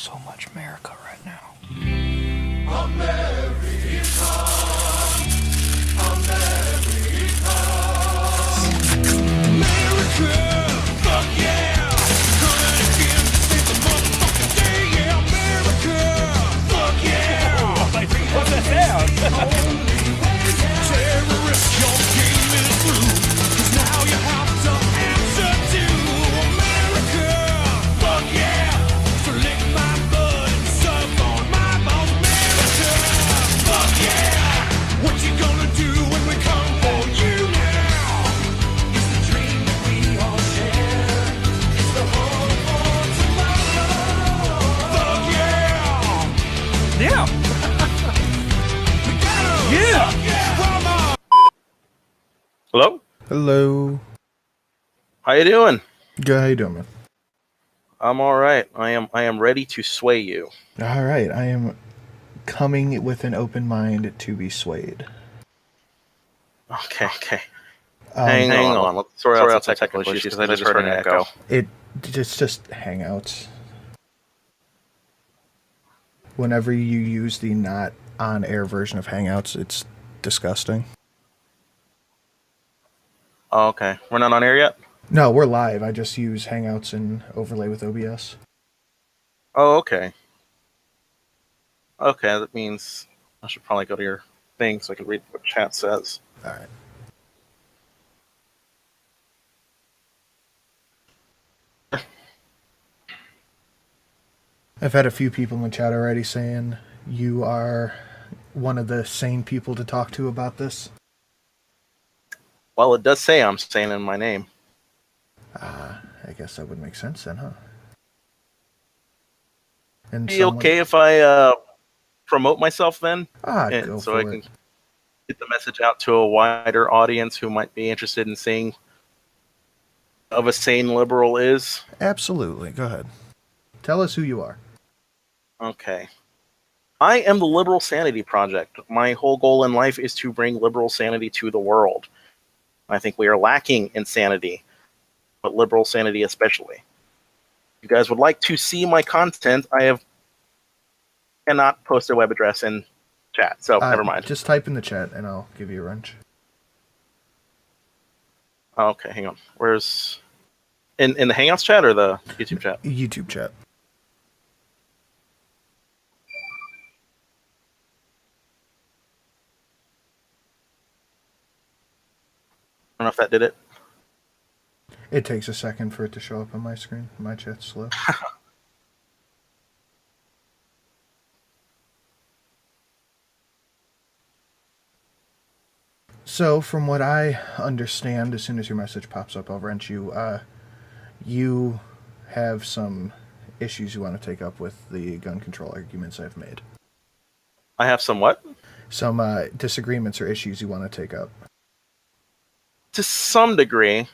so much America right now. America, America, America, fuck yeah! Coming again to save the motherfucking day, yeah, America, fuck yeah! What's that sound? Terrorist, your game is through, 'cause now you have to answer to America, fuck yeah! So lick my blood and suck on my balls, America, fuck yeah! What you gonna do when we come for you now? It's the dream that we all share. It's the hope for tomorrow. Fuck yeah! Yeah. We got 'em. Yeah. Fuck yeah! Come on! Hello? Hello. How you doing? Good. How you doing, man? I'm all right. I am ready to sway you. All right. I am coming with an open mind to be swayed. Okay. Hang on. Let's sort out some technical issues because I just heard an echo. It's just Hangouts. Whenever you use the not on air version of Hangouts, it's disgusting. Oh, okay. We're not on air yet? No, we're live. I just use Hangouts and overlay with OBS. Oh, okay. Okay, that means I should probably go to your thing so I can read what chat says. All right. I've had a few people in the chat already saying you are one of the sane people to talk to about this. Well, it does say I'm saying in my name. I guess that would make sense then, huh? And Be okay if I promote myself then? Go so for I it. can get the message out to a wider audience who might be interested in seeing of a sane liberal is. Absolutely. Go ahead. Tell us who you are. Okay. I am the Liberal Sanity Project. My whole goal in life is to bring liberal sanity to the world. I think we are lacking in sanity, but liberal sanity especially. If you guys would like to see my content, cannot post a web address in chat, so never mind. Just type in the chat and I'll give you a wrench. Okay, hang on. Where's in the Hangouts chat or the YouTube chat? YouTube chat. I don't know if that did it. It takes a second for it to show up on my screen. My chat's slow. So, from what I understand, as soon as your message pops up, I'll wrench you. You have some issues you want to take up with the gun control arguments I've made. I have some what? Some disagreements or issues you want to take up. To some degree,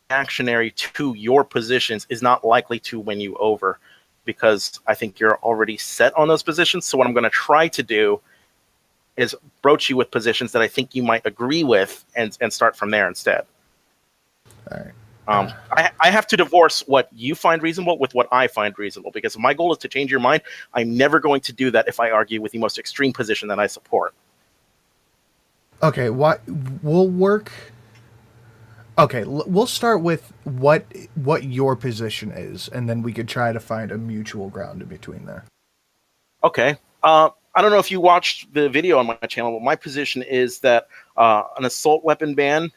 reactionary to your positions is not likely to win you over because I think you're already set on those positions. So what I'm going to try to do is broach you with positions that I think you might agree with and start from there instead. All right. I have to divorce what you find reasonable with what I find reasonable because if my goal is to change your mind, I'm never going to do that if I argue with the most extreme position that I support. Okay, we'll work. Okay, we'll start with what your position is, and then we could try to find a mutual ground in between there. Okay. I don't know if you watched the video on my channel, but my position is that an assault weapon ban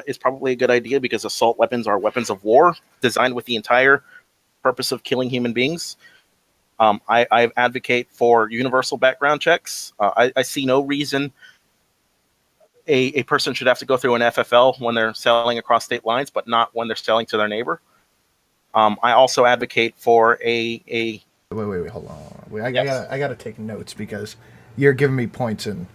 is probably a good idea because assault weapons are weapons of war designed with the entire purpose of killing human beings. I advocate for universal background checks. I see no reason a person should have to go through an FFL when they're selling across state lines, but not when they're selling to their neighbor. I also advocate for a Wait, hold on. I gotta take notes because you're giving me points and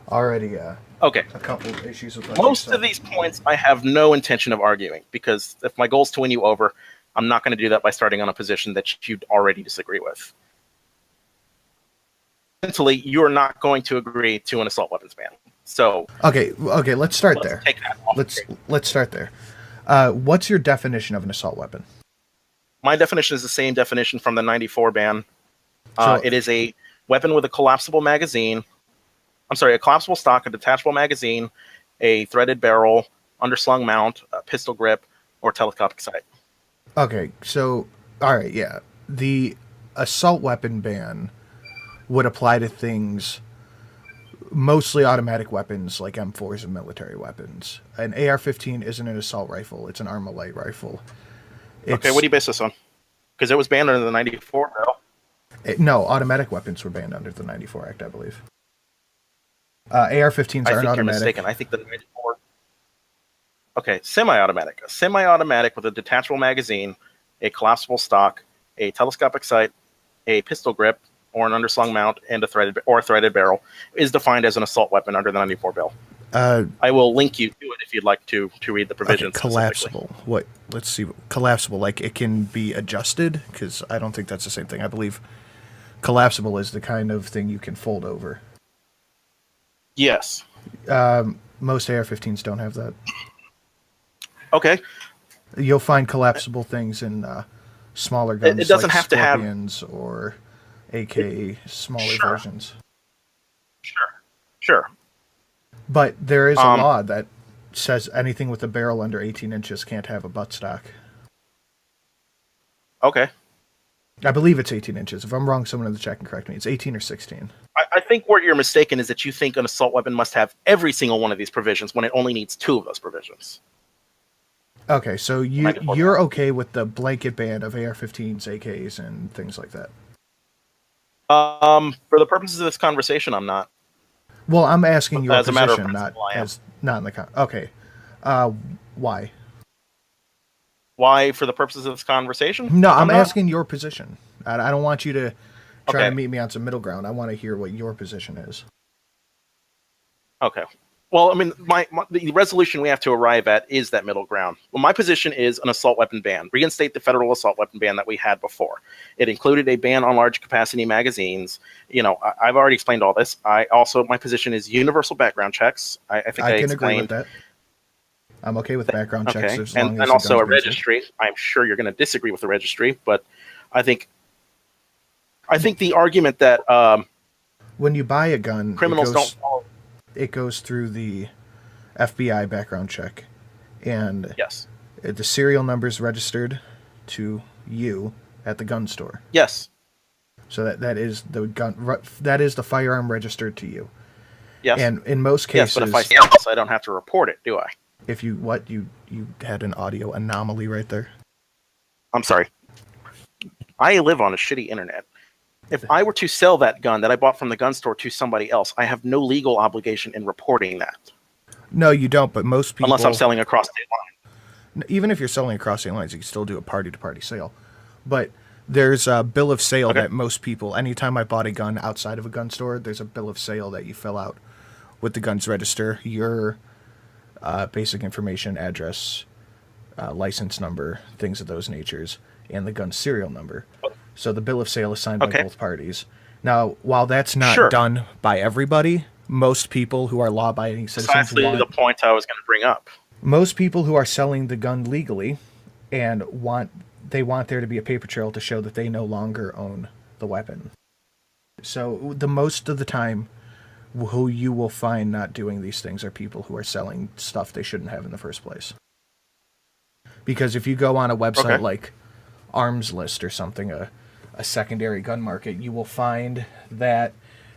already okay. A couple of issues with Most of these points I have no intention of arguing because if my goal is to win you over, I'm not going to do that by starting on a position that you'd already disagree with. Fundamentally, you're not going to agree to an assault weapons ban. So okay, let's start there. Take that off. Let's start there. What's your definition of an assault weapon? my definition is the same definition from the 94 ban. So- It is a weapon with a collapsible magazine. I'm sorry, a collapsible stock, a detachable magazine, a threaded barrel, underslung mount, a pistol grip, or telescopic sight. Okay, so all right, yeah. The assault weapon ban would apply to things mostly automatic weapons like M4s and military weapons. An AR-15 isn't an assault rifle; it's an Armalite rifle. Okay, what do you base this on? Because it was banned under the 94 bill. No, automatic weapons were banned under the 94 Act, I believe. AR-15s I aren't think you're automatic. mistaken. I think the 94. Okay, semi-automatic. A semi-automatic with a detachable magazine, a collapsible stock, a telescopic sight, a pistol grip, or an underslung mount, and a threaded barrel is defined as an assault weapon under the 94 bill. I will link you to it if you'd like to read the provisions. Okay, collapsible. What? Let's see. Collapsible, like it can be adjusted? Because I don't think that's the same thing. I believe collapsible is the kind of thing you can fold over. Yes. Most AR-15s don't have that. Okay. You'll find collapsible things in smaller guns. It doesn't like have to have- Scorpions or AK smaller Sure. versions. Sure. But there is a law that says anything with a barrel under 18 inches can't have a buttstock. Okay. I believe it's 18 inches. If I'm wrong, someone in the chat can correct me. It's 18 or 16. I think where you're mistaken is that you think an assault weapon must have every single one of these provisions when it only needs 2 of those provisions. Okay, so Microphone. you're okay with the blanket ban of AR-15s, AKs, and things like that? For the purposes of this conversation, I'm not. Well, I'm asking your As a matter of position, principle, I am. not in the okay. Why? Why, for the purposes of this conversation? No, I'm not. asking your position. I don't want you to try Okay. to meet me on some middle ground. I want to hear what your position is. Okay. Well, I mean, the resolution we have to arrive at is that middle ground. Well, my position is an assault weapon ban. Reinstate the federal assault weapon ban that we had before. It included a ban on large capacity magazines. You know, I've already explained all this. My position is universal background checks. I think I can agree with explained. that. I'm okay with background checks Okay, as long and as the also a gun's basic. registry. I'm sure you're going to disagree with the registry, but I think the argument that When you buy a gun, criminals don't follow. it goes through the FBI background check, and Yes. the serial number is registered to you at the gun store. Yes. So that is the gun. That is the firearm registered to you. Yes. And in most Yes, cases, but if I fail this, I don't have to report it, do I? if you had an audio anomaly right there. I'm sorry. I live on a shitty internet. If I were to sell that gun that I bought from the gun store to somebody else, I have no legal obligation in reporting that. No, you don't. But most people, Unless I'm selling across state line. even if you're selling across state lines, you can still do a party-to-party sale. But there's a bill of sale Okay. that most people, anytime I bought a gun outside of a gun store, there's a bill of sale that you fill out with the gun's register, your basic information, address, license number, things of those natures, and the gun serial number. So the bill of sale is signed by Okay. both parties. Now, while that's not Sure. done by everybody, most people who are law-abiding citizens Precisely the point I was going to bring up. most people who are selling the gun legally and want there to be a paper trail to show that they no longer own the weapon. So the most of the time, who you will find not doing these things are people who are selling stuff they shouldn't have in the first place. Because if you go on a website Okay. like Arms List or something, a secondary gun market, you will find that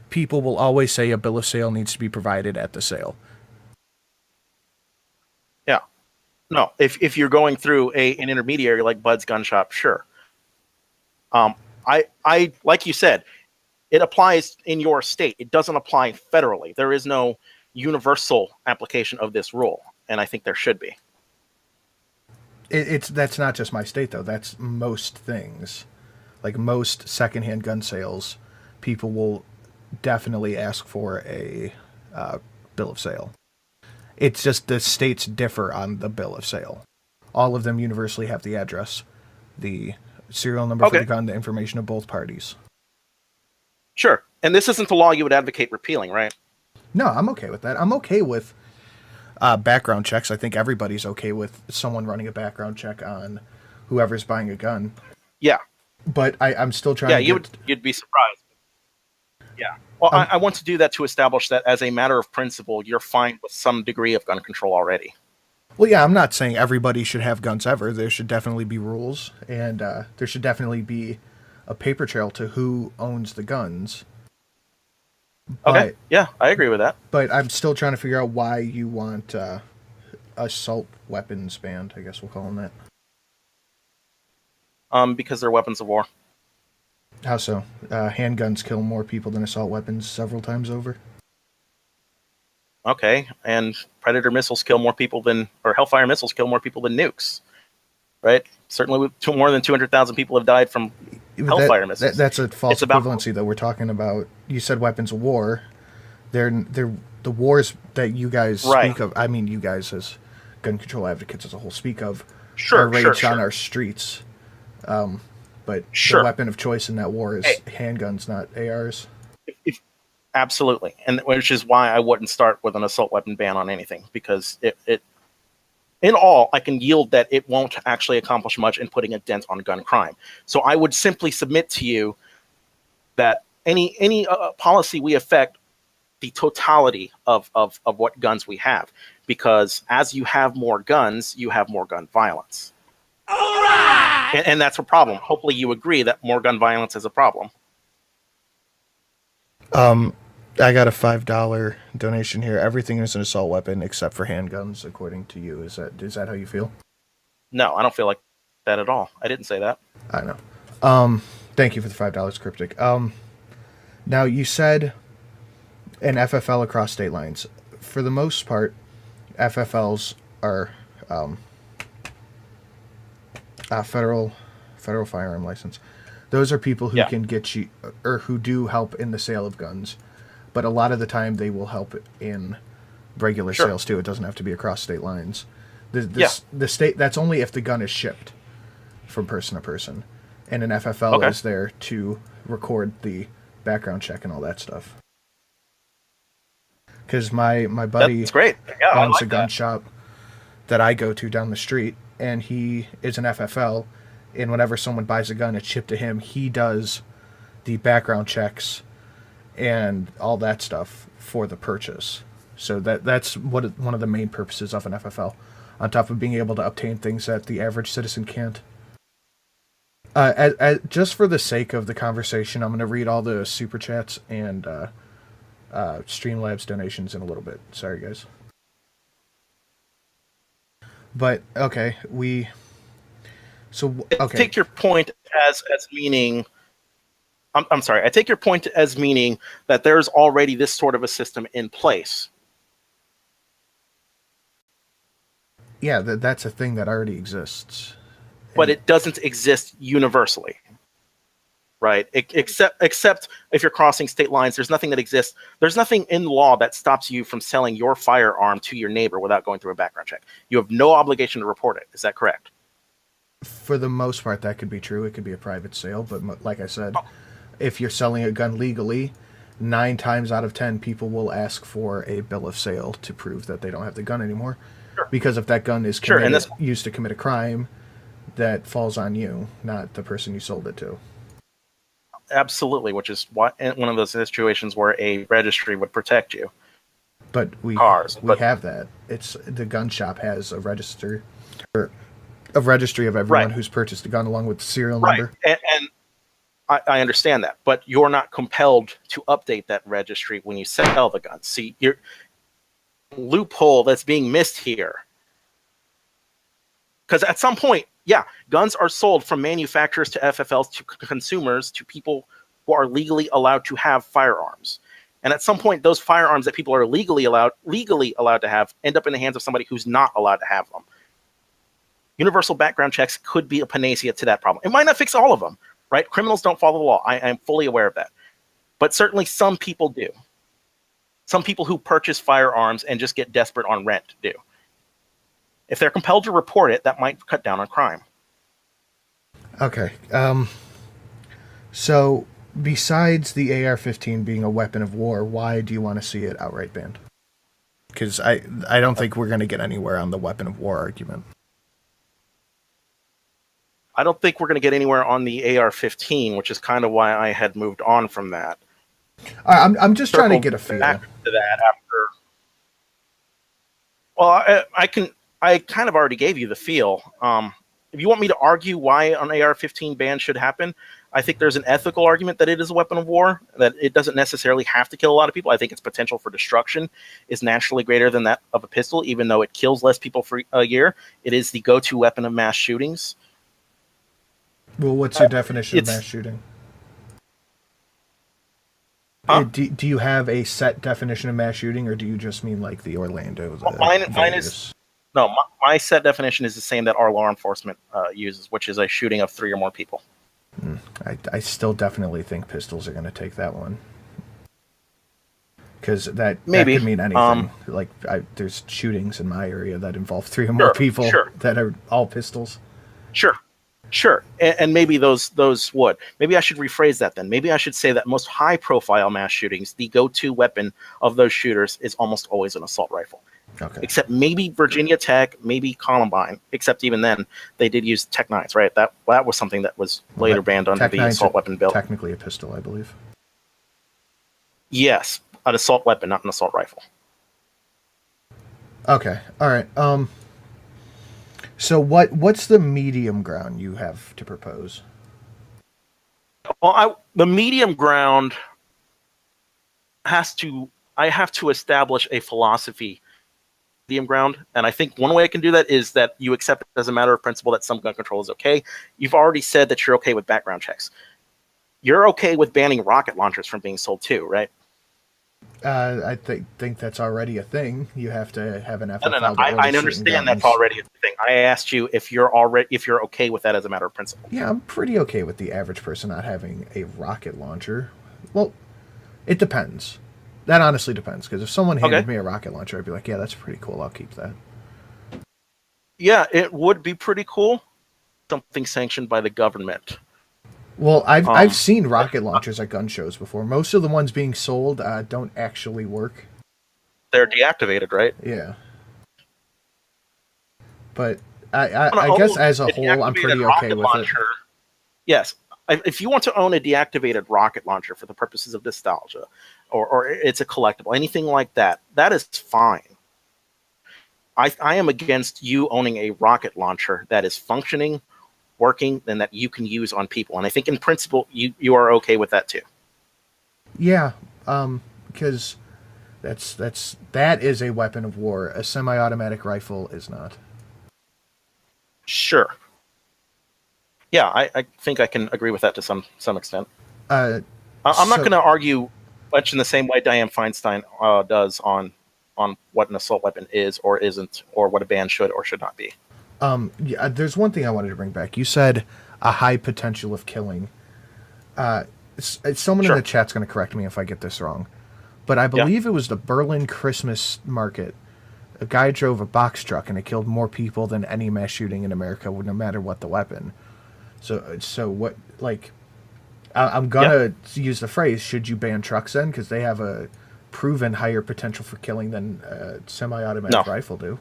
people will always say a bill of sale needs to be provided at the sale. Yeah. No, if you're going through an intermediary like Bud's Gun Shop, sure. I like you said, it applies in your state. It doesn't apply federally. There is no universal application of this rule, and I think there should be. That's not just my state though. That's most things. Like most secondhand gun sales, people will definitely ask for a bill of sale. It's just the states differ on the bill of sale. All of them universally have the address, the serial number for Okay. the gun, the information of both parties. Sure. And this isn't the law you would advocate repealing, right? No, I'm okay with that. I'm okay with background checks. I think everybody's okay with someone running a background check on whoever's buying a gun. Yeah, But I'm still trying yeah, to get... you'd be surprised. Yeah. Well, Um, I want to do that to establish that as a matter of principle, you're fine with some degree of gun control already. Well, yeah, I'm not saying everybody should have guns ever. There should definitely be rules, and there should definitely be a paper trail to who owns the guns. Okay. Yeah, I agree with that. But I'm still trying to figure out why you want assault weapons banned. I guess we'll call them that. Because they're weapons of war. How so? Handguns kill more people than assault weapons several times over. Okay, and Predator missiles kill more people than, or Hellfire missiles kill more people than nukes, right? Certainly, more than 200,000 people have died from Hellfire missiles. That's a false equivalency, though. We're talking about, you said weapons of war. They're the wars that you guys speak of. I mean, you guys as gun control advocates as a whole speak of are raged on our streets. But the weapon of choice in that war is handguns, not ARs. Absolutely, and which is why I wouldn't start with an assault weapon ban on anything, because it in all, I can yield that it won't actually accomplish much in putting a dent on gun crime. So I would simply submit to you that any policy we affect the totality of what guns we have, because as you have more guns, you have more gun violence. All right! And that's a problem. Hopefully you agree that more gun violence is a problem. I got a $5 donation here. Everything is an assault weapon except for handguns, according to you. Is that how you feel? No, I don't feel like that at all. I didn't say that. I know. Thank you for the $5, Cryptic. Now you said an FFL across state lines. For the most part, FFLs are federal firearm license. Those are people who can get you, or who do help in the sale of guns. But a lot of the time, they will help in regular sales too. It doesn't have to be across state lines. The state, that's only if the gun is shipped from person to person, and an FFL is there to record the background check and all that stuff. Because my buddy owns a gun shop that I go to down the street, and he is an FFL. And whenever someone buys a gun, it's shipped to him. He does the background checks and all that stuff for the purchase. So that's one of the main purposes of an FFL, on top of being able to obtain things that the average citizen can't. Just for the sake of the conversation, I'm going to read all the super chats and Streamlabs donations in a little bit. Sorry, guys. But okay, take your point as meaning. I'm sorry. I take your point as meaning that there's already this sort of a system in place. Yeah, that's a thing that already exists. But it doesn't exist universally, right? Except if you're crossing state lines, there's nothing that exists. There's nothing in law that stops you from selling your firearm to your neighbor without going through a background check. You have no obligation to report it. Is that correct? For the most part, that could be true. It could be a private sale, but like I said, if you're selling a gun legally, 9 times out of 10 people will ask for a bill of sale to prove that they don't have the gun anymore. Sure. Because if that gun is used to commit a crime, that falls on you, not the person you sold it to. Absolutely, which is one of those situations where a registry would protect you. But we have that. It's the gun shop has a register, or a registry of everyone who's purchased a gun along with the serial number. And I understand that, but you're not compelled to update that registry when you sell the gun. See, your loophole that's being missed here. Because at some point, guns are sold from manufacturers to FFLs to consumers to people who are legally allowed to have firearms. And at some point, those firearms that people are legally allowed to have end up in the hands of somebody who's not allowed to have them. Universal background checks could be a panacea to that problem. It might not fix all of them, right? Criminals don't follow the law. I am fully aware of that. But certainly some people do. Some people who purchase firearms and just get desperate on rent do. If they're compelled to report it, that might cut down on crime. Okay. So, besides the AR-15 being a weapon of war, why do you want to see it outright banned? Because I don't think we're going to get anywhere on the weapon of war argument. I don't think we're going to get anywhere on the AR-15, which is kind of why I had moved on from that. I'm just trying to Circle get a feel. back to that after. Well, I kind of already gave you the feel. If you want me to argue why an AR-15 ban should happen, I think there's an ethical argument that it is a weapon of war, that it doesn't necessarily have to kill a lot of people. I think its potential for destruction is naturally greater than that of a pistol, even though it kills less people for a year. It is the go-to weapon of mass shootings. Well, what's your definition of mass shooting? Huh? Do you have a set definition of mass shooting, or do you just mean like the Orlando? Mine is no. My set definition is the same that our law enforcement uses, which is a shooting of 3 or more people. I still definitely think pistols are going to take that one, because that could mean anything. There's shootings in my area that involve 3 or more people that are all pistols. Sure, and maybe those would. Maybe I should rephrase that then. Maybe I should say that most high-profile mass shootings, the go-to weapon of those shooters is almost always an assault rifle. Okay. Except maybe Virginia Tech, maybe Columbine. Except even then, they did use Tech 9s, right? That was something that was later banned under the assault weapon bill. Technically a pistol, I believe. Yes, an assault weapon, not an assault rifle. Okay, all right. So what's the medium ground you have to propose? Well, the medium ground I have to establish a philosophy. Medium ground, and I think one way I can do that is that you accept it as a matter of principle that some gun control is okay. You've already said that you're okay with background checks. You're okay with banning rocket launchers from being sold too, right? I think that's already a thing. You have to have an FFL. No. I understand that's already a thing. I asked you if you're okay with that as a matter of principle. Yeah, I'm pretty okay with the average person not having a rocket launcher. Well, it depends. That honestly depends, because if someone handed me a rocket launcher, I'd be like, yeah, that's pretty cool. I'll keep that. Yeah, it would be pretty cool. Something sanctioned by the government. Well, I've seen rocket launchers at gun shows before. Most of the ones being sold don't actually work. They're deactivated, right? Yeah. But I guess as a whole, I'm pretty okay with it. Yes. If you want to own a deactivated rocket launcher for the purposes of nostalgia, or it's a collectible, anything like that, that is fine. I am against you owning a rocket launcher that is functioning, working, and that you can use on people. And I think in principle, you are okay with that too. Yeah, because that is a weapon of war. A semi-automatic rifle is not. Sure. Yeah, I think I can agree with that to some extent. I'm not going to argue much in the same way Dianne Feinstein does on what an assault weapon is or isn't, or what a ban should or should not be. Yeah, there's one thing I wanted to bring back. You said a high potential of killing. Someone in the chat's going to correct me if I get this wrong, but I believe it was the Berlin Christmas market. A guy drove a box truck and it killed more people than any mass shooting in America, no matter what the weapon. So what, like, I'm gonna use the phrase, should you ban trucks then? Because they have a proven higher potential for killing than a semi-automatic rifle do.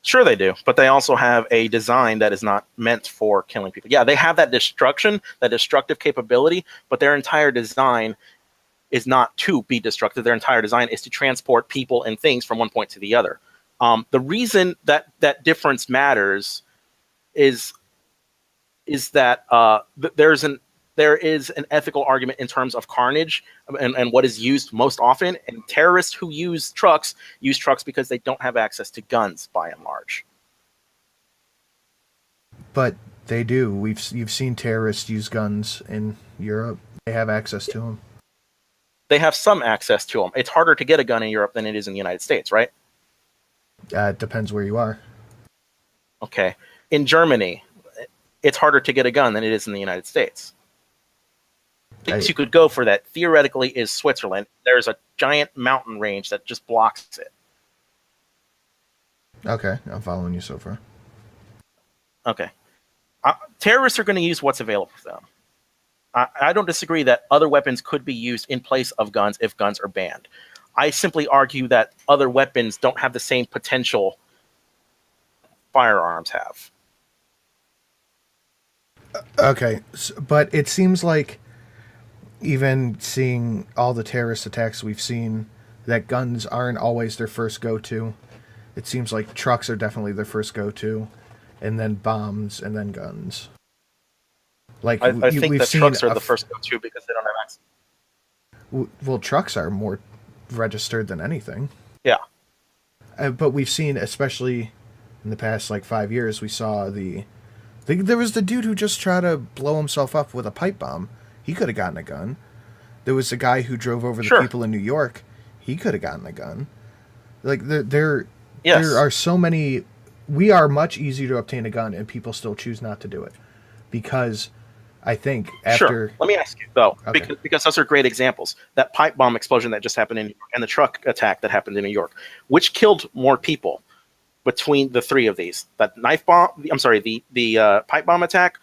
Sure they do, but they also have a design that is not meant for killing people. Yeah, they have that destructive capability, but their entire design is not to be destructive. Their entire design is to transport people and things from one point to the other. The reason that difference matters is that there is an ethical argument in terms of carnage and what is used most often. And terrorists who use trucks because they don't have access to guns, by and large. But they do. You've seen terrorists use guns in Europe. They have access to them. They have some access to them. It's harder to get a gun in Europe than it is in the United States, right? It depends where you are. Okay. In Germany, it's harder to get a gun than it is in the United States. Place you could go for that theoretically is Switzerland. There's a giant mountain range that just blocks it. Okay, I'm following you so far. Okay. Terrorists are going to use what's available for them. I don't disagree that other weapons could be used in place of guns if guns are banned. I simply argue that other weapons don't have the same potential firearms have. Okay, but it seems like even seeing all the terrorist attacks we've seen, that guns aren't always their first go-to. It seems like trucks are definitely their first go-to, and then bombs, and then guns. Like I think we've that seen, trucks are the first go-to because they don't have access. well, trucks are more registered than anything. Yeah, But we've seen, especially in the past like 5 years, we saw there was the dude who just tried to blow himself up with a pipe bomb. He could have gotten a gun. There was a guy who drove over the sure. people in New York. He could have gotten a gun. Like Yes. there are so many. We are much easier to obtain a gun, and people still choose not to do it because I think after. Sure. Let me ask you though, Okay. because those are great examples. That pipe bomb explosion that just happened in New York and the truck attack that happened in New York, which killed more people between the three of these? That knife bomb. I'm sorry, the pipe bomb attack,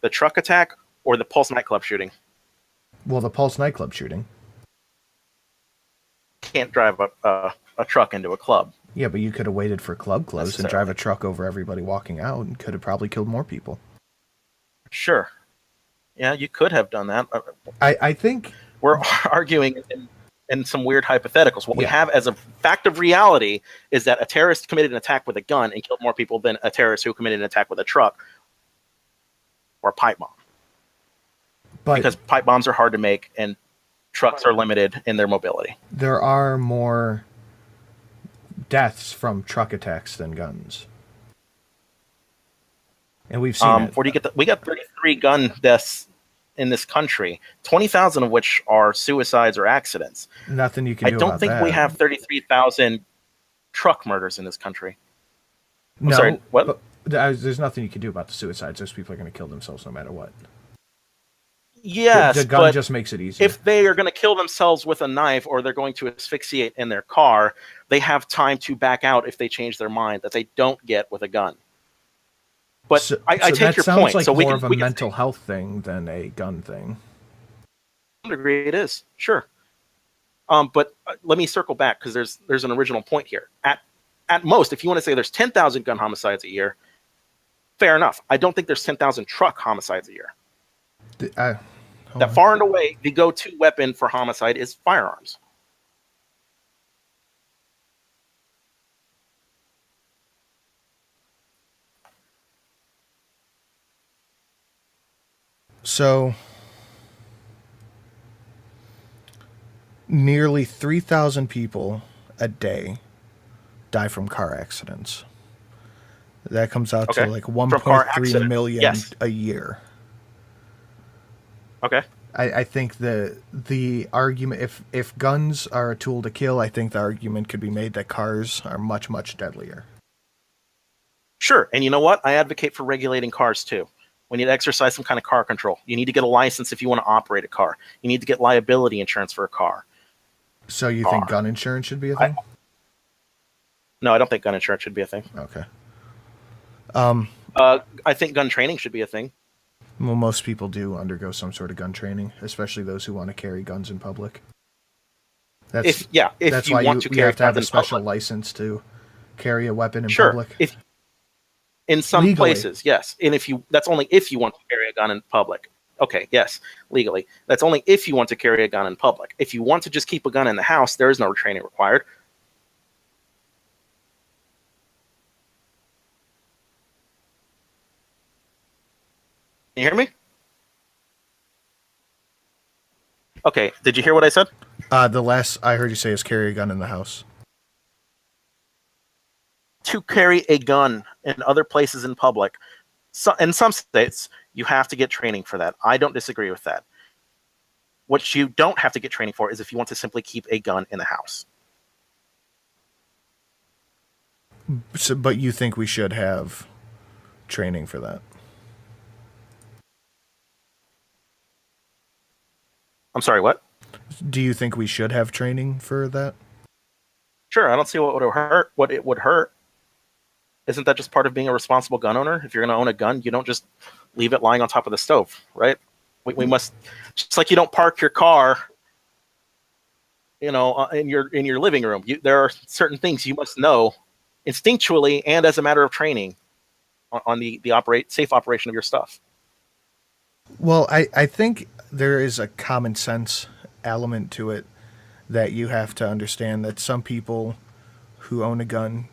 the truck attack, or the Pulse nightclub shooting. Well, the Pulse nightclub shooting. Can't drive a truck into a club. Yeah, but you could have waited for club close and drive a truck over everybody walking out, and could have probably killed more people. Sure. Yeah, you could have done that. I think We're arguing in some weird hypotheticals. What we Yeah. have as a fact of reality is that a terrorist committed an attack with a gun and killed more people than a terrorist who committed an attack with a truck or a pipe bomb. but Because pipe bombs are hard to make and trucks are limited in their mobility. there are more deaths from truck attacks than guns. And we've seen it. Where do you get we got 33 gun deaths in this country, 20,000 of which are suicides or accidents. Nothing you can I do don't about think that. we have 33,000 truck murders in this country. No, sorry, what? but there's nothing you can do about the suicides. Those people are going to kill themselves no matter what. Yes, The gun but just makes it easier. if they are going to kill themselves with a knife or they're going to asphyxiate in their car, they have time to back out if they change their mind that they don't get with a gun. But I take that your sounds point. like So more of a mental health thing than a gun thing. To some degree, it is sure. But let me circle back because there's an original point here. At most, if you want to say there's 10,000 gun homicides a year, fair enough. I don't think there's 10,000 truck homicides a year. That far and away, the go-to weapon for homicide is firearms. So, nearly 3,000 people a day die from car accidents. That comes out to like 1.3 million Yes. a year. Okay. I think the argument, if guns are a tool to kill, I think the argument could be made that cars are much, much deadlier. Sure. And you know what? I advocate for regulating cars too. We need to exercise some kind of car control. You need to get a license if you want to operate a car. You need to get liability insurance for a car. So you think gun insurance should be a thing? No, I don't think gun insurance should be a thing. Okay. I think gun training should be a thing. Well, most people do undergo some sort of gun training, especially those who want to carry guns in public. If That's you why want to you carry have to have guns a in special public. license to carry a weapon in Sure. public. In some Legally. places, yes. And that's only if you want to carry a gun in public. Okay, yes, legally. That's only if you want to carry a gun in public. If you want to just keep a gun in the house, there is no training required. Can you hear me? Okay, did you hear what I said? The last I heard you say is carry a gun in the house. To carry a gun in other places in public, in some states, you have to get training for that. I don't disagree with that. What you don't have to get training for is if you want to simply keep a gun in the house. So, but you think we should have training for that? I'm sorry, what? Do you think we should have training for that? Sure, I don't see what it would hurt. Isn't that just part of being a responsible gun owner? If you're going to own a gun, you don't just leave it lying on top of the stove, right? We must, just like you don't park your car, in your living room. There are certain things you must know instinctually and as a matter of training on the safe operation of your stuff. Well, I think there is a common sense element to it that you have to understand that some people who own a gun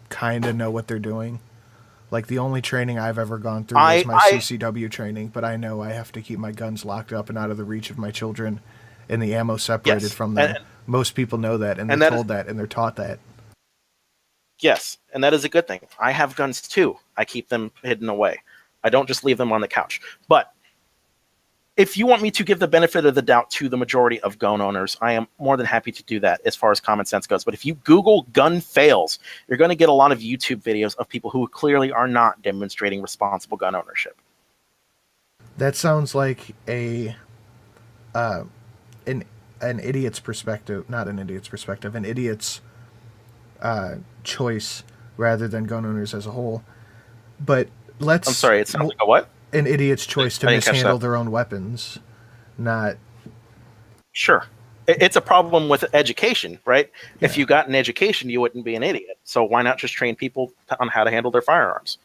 kind of know what they're doing. Like the only training I've ever gone through was my I CCW training, but I know I have to keep my guns locked up and out of the reach of my children and the ammo separated yes, from them. Most people know that and they're and that is told that and they're taught that. yes, and that is a good thing. I have guns too. I keep them hidden away. I don't just leave them on the couch. But if you want me to give the benefit of the doubt to the majority of gun owners, I am more than happy to do that as far as common sense goes. But if you Google gun fails, you're going to get a lot of YouTube videos of people who clearly are not demonstrating responsible gun ownership. That sounds like an idiot's perspective, not an idiot's perspective, an idiot's choice rather than gun owners as a whole. But let's. I'm sorry, it sounds like a what? An idiot's choice to I didn't catch mishandle that. their own weapons, not. Sure. It's a problem with education, right? Yeah. If you got an education, you wouldn't be an idiot. So why not just train people on how to handle their firearms?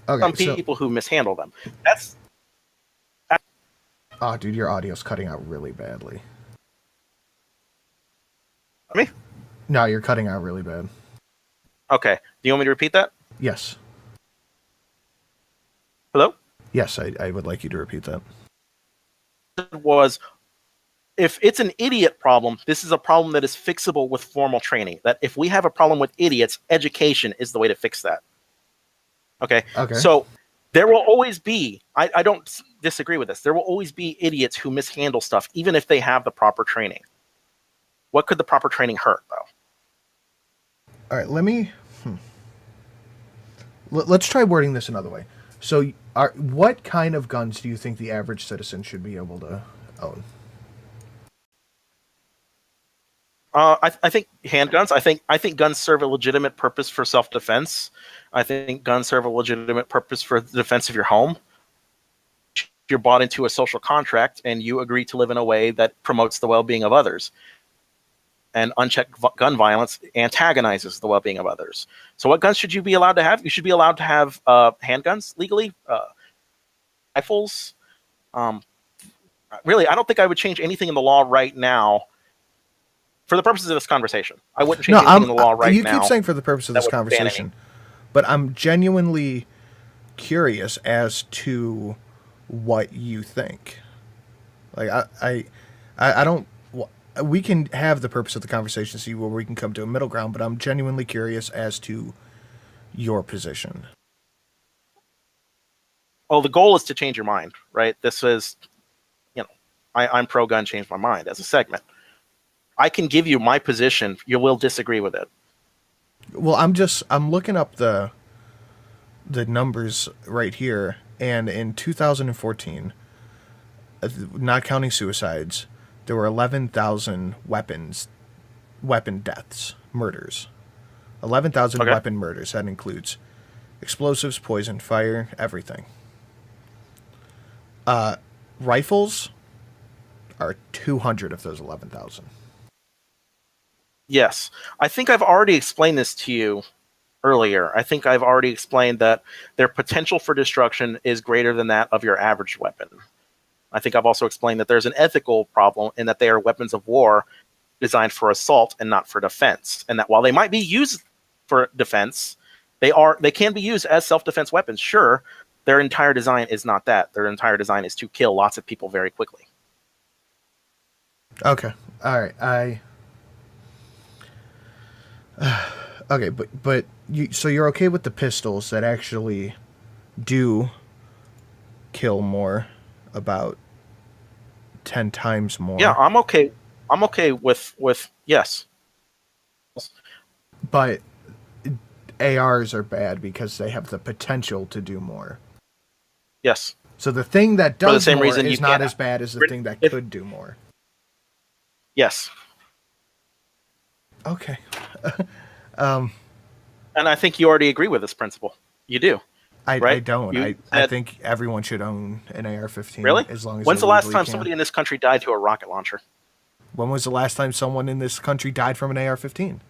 Okay, Some so, people who mishandle them. That's oh, dude, your audio's cutting out really badly. me. No, you're cutting out really bad. Okay. Do you want me to repeat that? Yes. Hello? Yes, I would like you to repeat that. Was if it's an idiot problem, this is a problem that is fixable with formal training. That if we have a problem with idiots, education is the way to fix that. Okay. Okay. So there will always be, I don't disagree with this, there will always be idiots who mishandle stuff, even if they have the proper training. What could the proper training hurt, though? All right, let me. Let's try wording this another way. So, what kind of guns do you think the average citizen should be able to own? I think handguns. I think guns serve a legitimate purpose for self-defense. I think guns serve a legitimate purpose for the defense of your home. You're bought into a social contract and you agree to live in a way that promotes the well-being of others. And unchecked gun violence antagonizes the well-being of others. So what guns should you be allowed to have? You should be allowed to have handguns legally, rifles. Really, I don't think I would change anything in the law right now for the purposes of this conversation. I wouldn't change anything in the law right now. You keep saying for the purpose of that this would ban any. conversation, but I'm genuinely curious as to what you think. Like I don't. We can have the purpose of the conversation, see where we can come to a middle ground, but I'm genuinely curious as to your position. Well, the goal is to change your mind, right? This is, I'm pro-gun, change my mind as a segment. I can give you my position. You will disagree with it. Well, I'm looking up the numbers right here, and in 2014, not counting suicides, there were 11,000 weapon deaths, murders. 11,000 Okay. weapon murders. That includes explosives, poison, fire, everything. Rifles are 200 of those 11,000. Yes. I think I've already explained this to you earlier. I think I've already explained that their potential for destruction is greater than that of your average weapon. I think I've also explained that there's an ethical problem in that they are weapons of war designed for assault and not for defense. And that while they might be used for defense, they can be used as self-defense weapons. Sure, their entire design is not that. Their entire design is to kill lots of people very quickly. Okay. All right. Okay, but so you're okay with the pistols that actually do kill more, about 10 times more. Yeah, I'm okay. I'm okay with yes. But ARs are bad because they have the potential to do more. Yes. So the thing that For the does same more reason is you not can't- as bad as the thing that if- could do more. Yes. Okay. And I think you already agree with this principle. You do. I Right? don't. You I said- think everyone should own an AR-15. Really? As long as When's they the last legally time can. somebody in this country died to a rocket launcher? When was the last time someone in this country died from an AR-15?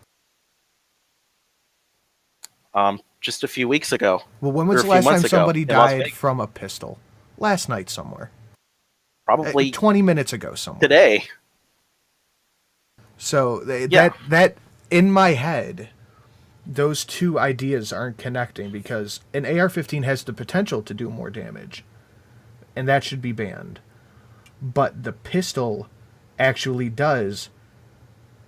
Just a few weeks ago. Well, when Or was a the few last time months ago somebody in Las died Vegas. from a pistol? last night somewhere. Probably 20 minutes ago somewhere. today. So Yeah. that in my head, those two ideas aren't connecting because an AR-15 has the potential to do more damage, and that should be banned. But the pistol actually does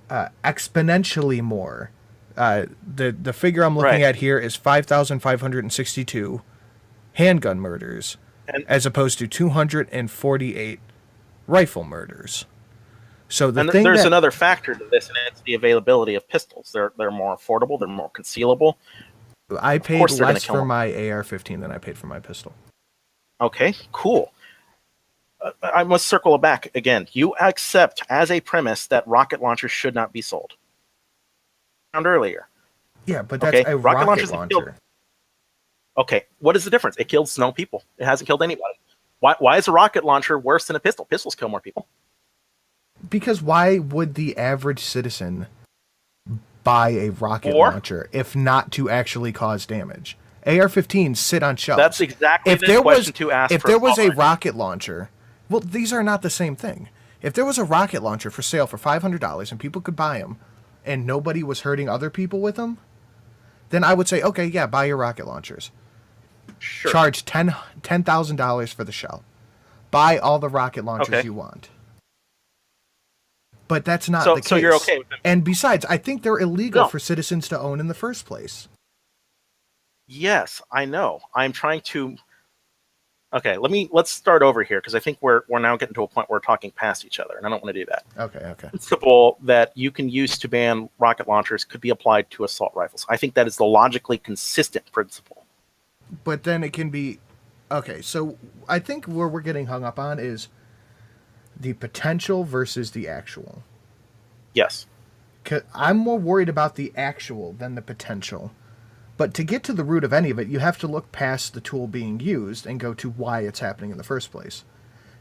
exponentially more. The figure I'm looking at here is 5,562 handgun murders, as opposed to 248 rifle murders. So there's another factor to this, and it's the availability of pistols. They're more affordable. They're more concealable. I paid less for my AR-15 than I paid for my pistol. Okay, cool. I must circle back again. You accept as a premise that rocket launchers should not be sold. Found earlier. Yeah, but that's a rocket launcher. Okay, what is the difference? It kills no people. It hasn't killed anybody. Why is a rocket launcher worse than a pistol? Pistols kill more people. Because why would the average citizen buy a rocket launcher if not to actually cause damage? AR-15s sit on shelves. That's exactly the question to ask. If there was a rocket launcher, well, these are not the same thing. If there was a rocket launcher for sale for $500 and people could buy them, and nobody was hurting other people with them, then I would say, okay, yeah, buy your rocket launchers. Sure. Charge $10,000 for the shell. Buy all the rocket launchers you want. But that's not the case. So you're okay with them. And besides, I think they're illegal for citizens to own in the first place. Yes, I know. I'm trying to... Okay, let's start over here, because I think we're now getting to a point where we're talking past each other, and I don't want to do that. Okay. The principle that you can use to ban rocket launchers could be applied to assault rifles. I think that is the logically consistent principle. But then it can be... Okay, so I think where we're getting hung up on is the potential versus the actual. Yes. I'm more worried about the actual than the potential. But to get to the root of any of it, you have to look past the tool being used and go to why it's happening in the first place.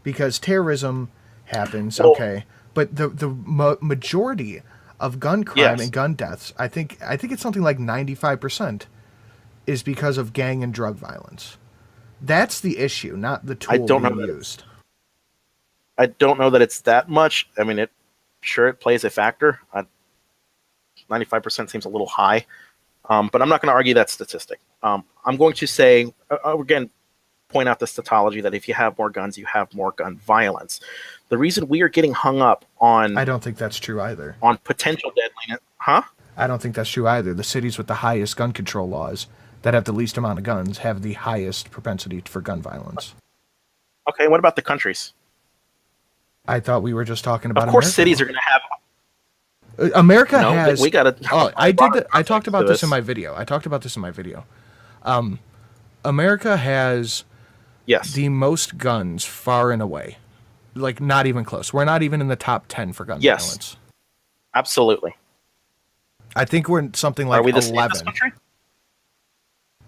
Because terrorism happens, but the majority of gun crime and gun deaths, I think it's something like 95%, is because of gang and drug violence. That's the issue, not the tool being used. I don't know that it's that much. I mean, it plays a factor. 95% seems a little high. But I'm not going to argue that statistic. I'm going to say, again, point out the statology that if you have more guns, you have more gun violence. The reason we are getting hung up on... I don't think that's true either. On potential deadliness... Huh? I don't think that's true either. The cities with the highest gun control laws that have the least amount of guns have the highest propensity for gun violence. Okay, what about the countries? I thought we were just talking about... Of course, cities are going to have... America has... We gotta... I talked about this in my video. America has the most guns far and away. Like, not even close. We're not even in the top 10 for gun violence. Absolutely. I think we're something like 11. Are we the safest country?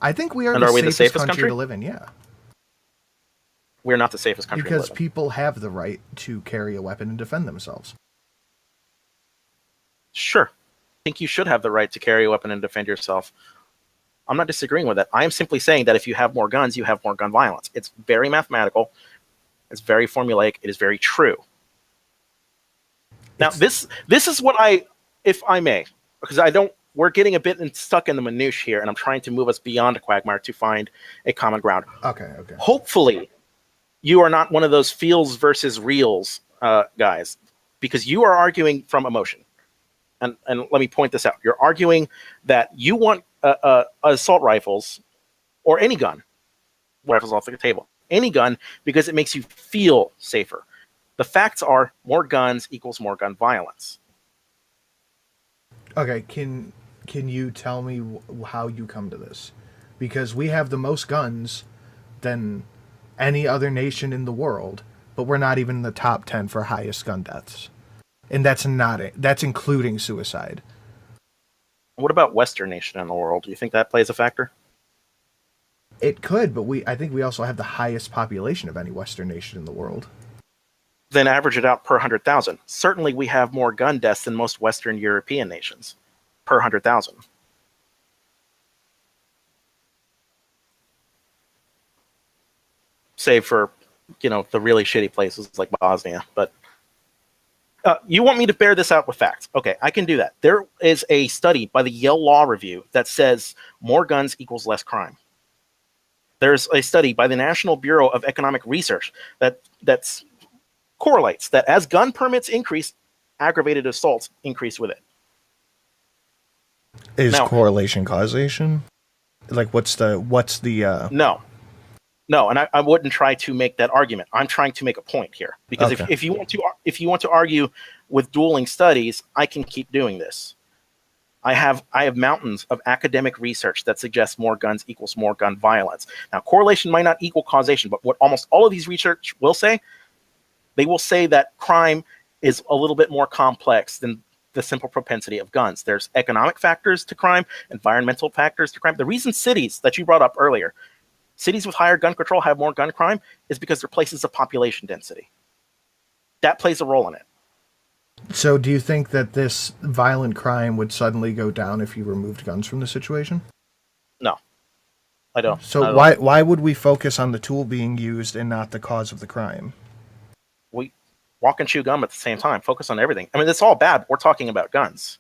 I think we are the safest country to live in, yeah. We're not the safest country to live in. Because people have the right to carry a weapon and defend themselves. Sure. I think you should have the right to carry a weapon and defend yourself. I'm not disagreeing with that. I am simply saying that if you have more guns, you have more gun violence. It's very mathematical. It's very formulaic. It is very true. Now, this is what if I may, because we're getting a bit stuck in the minutiae here, and I'm trying to move us beyond a quagmire to find a common ground. Okay. Hopefully, you are not one of those feels versus reals guys, because you are arguing from emotion. And let me point this out. You're arguing that you want assault rifles or any gun, rifles off the table, any gun, because it makes you feel safer. The facts are more guns equals more gun violence. Okay, can you tell me how you come to this? Because we have the most guns than any other nation in the world, but we're not even in the top 10 for highest gun deaths. And that's not it. That's including suicide. What about Western nation in the world? Do you think that plays a factor? It could, but I think we also have the highest population of any Western nation in the world. Then average it out per 100,000. Certainly we have more gun deaths than most Western European nations per 100,000. save for, the really shitty places like Bosnia. But you want me to bear this out with facts? Okay, I can do that. There is a study by the Yale Law Review that says more guns equals less crime. There's a study by the National Bureau of Economic Research that correlates that as gun permits increase, aggravated assaults increase with it. Is correlation causation? Like, what's the No, and I wouldn't try to make that argument. I'm trying to make a point here, because Okay. if you want to argue with dueling studies, I can keep doing this. I have mountains of academic research that suggests more guns equals more gun violence. Now, correlation might not equal causation, but what almost all of these research will say, they will say that crime is a little bit more complex than the simple propensity of guns. There's economic factors to crime, environmental factors to crime. The reason cities that you brought up earlier, cities with higher gun control have more gun crime, is because they're places of population density. That plays a role in it. So do you think that this violent crime would suddenly go down if you removed guns from the situation? No, I don't. So why would we focus on the tool being used and not the cause of the crime? We walk and chew gum at the same time. Focus on everything. I mean, it's all bad. We're talking about guns.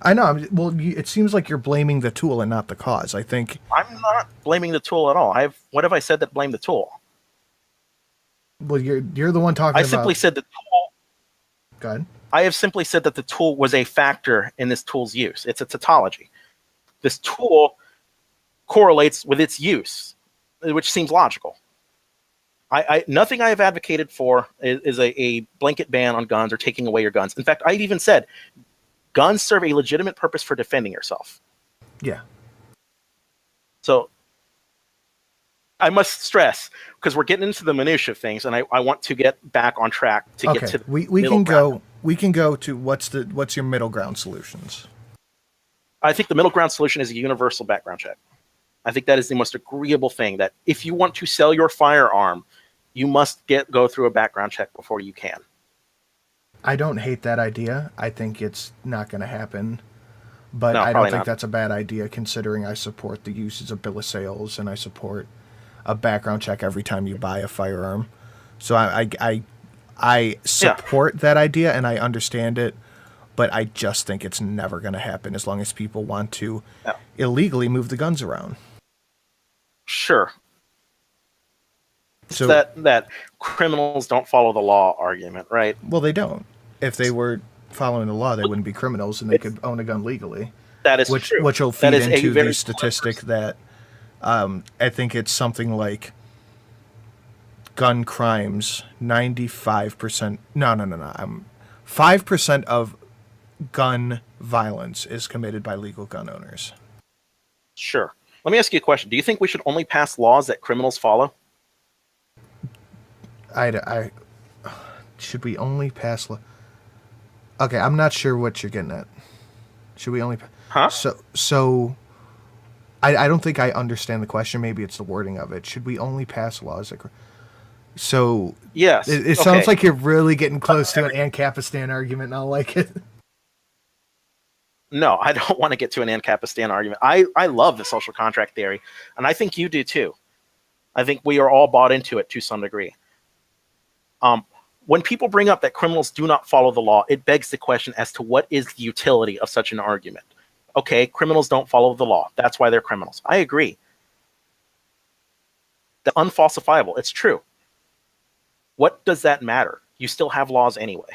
I know. Well, it seems like you're blaming the tool and not the cause. I think I'm not blaming the tool at all. What have I said that blame the tool? Well, you're the one talking about. I simply said the tool. Go ahead. I have simply said that the tool was a factor in this tool's use. It's a tautology. This tool correlates with its use, which seems logical. Nothing I have advocated for is a blanket ban on guns or taking away your guns. In fact, I've even said guns serve a legitimate purpose for defending yourself. Yeah. So I must stress, because we're getting into the minutia of things, and I want to get back on track to get to the we can go to what's your middle ground solutions. I think the middle ground solution is a universal background check. I think that is the most agreeable thing, that if you want to sell your firearm, you must go through a background check before you can. I don't hate that idea. I think it's not going to happen. But No, I don't probably think not. that's a bad idea, considering I support the uses of bill of sales and I support a background check every time you buy a firearm. So I support that idea and I understand it, but I just think it's never going to happen as long as people want to illegally move the guns around. Sure. So that criminals don't follow the law argument, right? Well, they don't. If they were following the law, they wouldn't be criminals and they could own a gun legally. That is true. Which will That feed is a into very the statistic that I think it's something like gun crimes, 95%. No. 5% of gun violence is committed by legal gun owners. Sure. Let me ask you a question. Do you think we should only pass laws that criminals follow? Should we only pass? Okay, I'm not sure what you're getting at. Should we only? Huh? So, I don't think I understand the question. Maybe it's the wording of it. Should we only pass laws that? So Yes. it sounds like you're really getting close to an Ancapistan argument, and I like it. No, I don't want to get to an Ancapistan argument. I love the social contract theory, and I think you do too. I think we are all bought into it to some degree. When people bring up that criminals do not follow the law, it begs the question as to what is the utility of such an argument. Okay, criminals don't follow the law. That's why they're criminals. I agree. That's unfalsifiable. It's true. What does that matter? You still have laws anyway.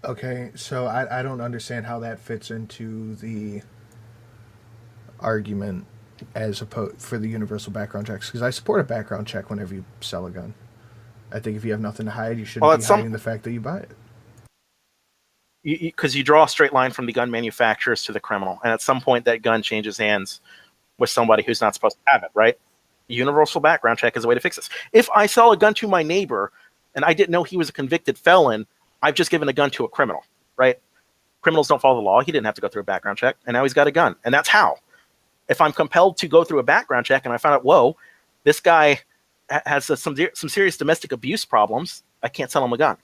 Okay, so I don't understand how that fits into the argument as opposed for the universal background checks, because I support a background check whenever you sell a gun. I think if you have nothing to hide, you shouldn't be hiding the fact that you buy it. Because you draw a straight line from the gun manufacturers to the criminal, and at some point that gun changes hands with somebody who's not supposed to have it, right? Universal background check is a way to fix this. If I sell a gun to my neighbor and I didn't know he was a convicted felon, I've just given a gun to a criminal, right? Criminals don't follow the law. He didn't have to go through a background check, and now he's got a gun. And that's how. If I'm compelled to go through a background check and I find out, whoa, this guy has some serious domestic abuse problems, I can't sell him a gun.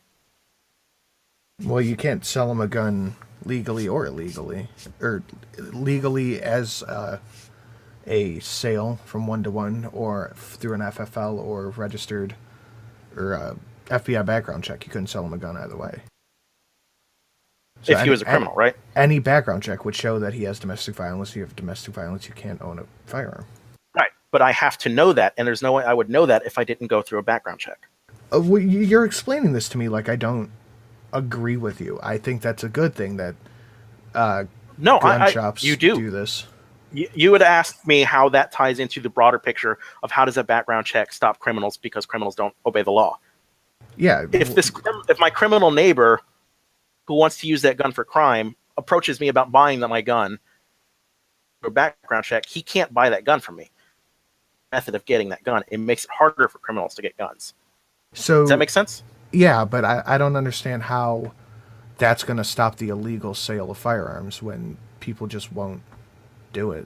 Well, you can't sell him a gun legally or illegally, or legally as a a sale from 1-to-1 or through an FFL or registered or FBI background check. You couldn't sell him a gun either way. So If he was a criminal, right? Any background check would show that he has domestic violence. If you have domestic violence, you can't own a firearm. Right. But I have to know that, and there's no way I would know that if I didn't go through a background check. Well, you're explaining this to me like I don't agree with you. I think that's a good thing that gun shops you do this. You would ask me how that ties into the broader picture of how does a background check stop criminals because criminals don't obey the law. Yeah. If my criminal neighbor who wants to use that gun for crime approaches me about buying my gun for a background check, he can't buy that gun from me. Method of getting that gun, it makes it harder for criminals to get guns. So does that make sense? Yeah, but I don't understand how that's going to stop the illegal sale of firearms when people just won't do it.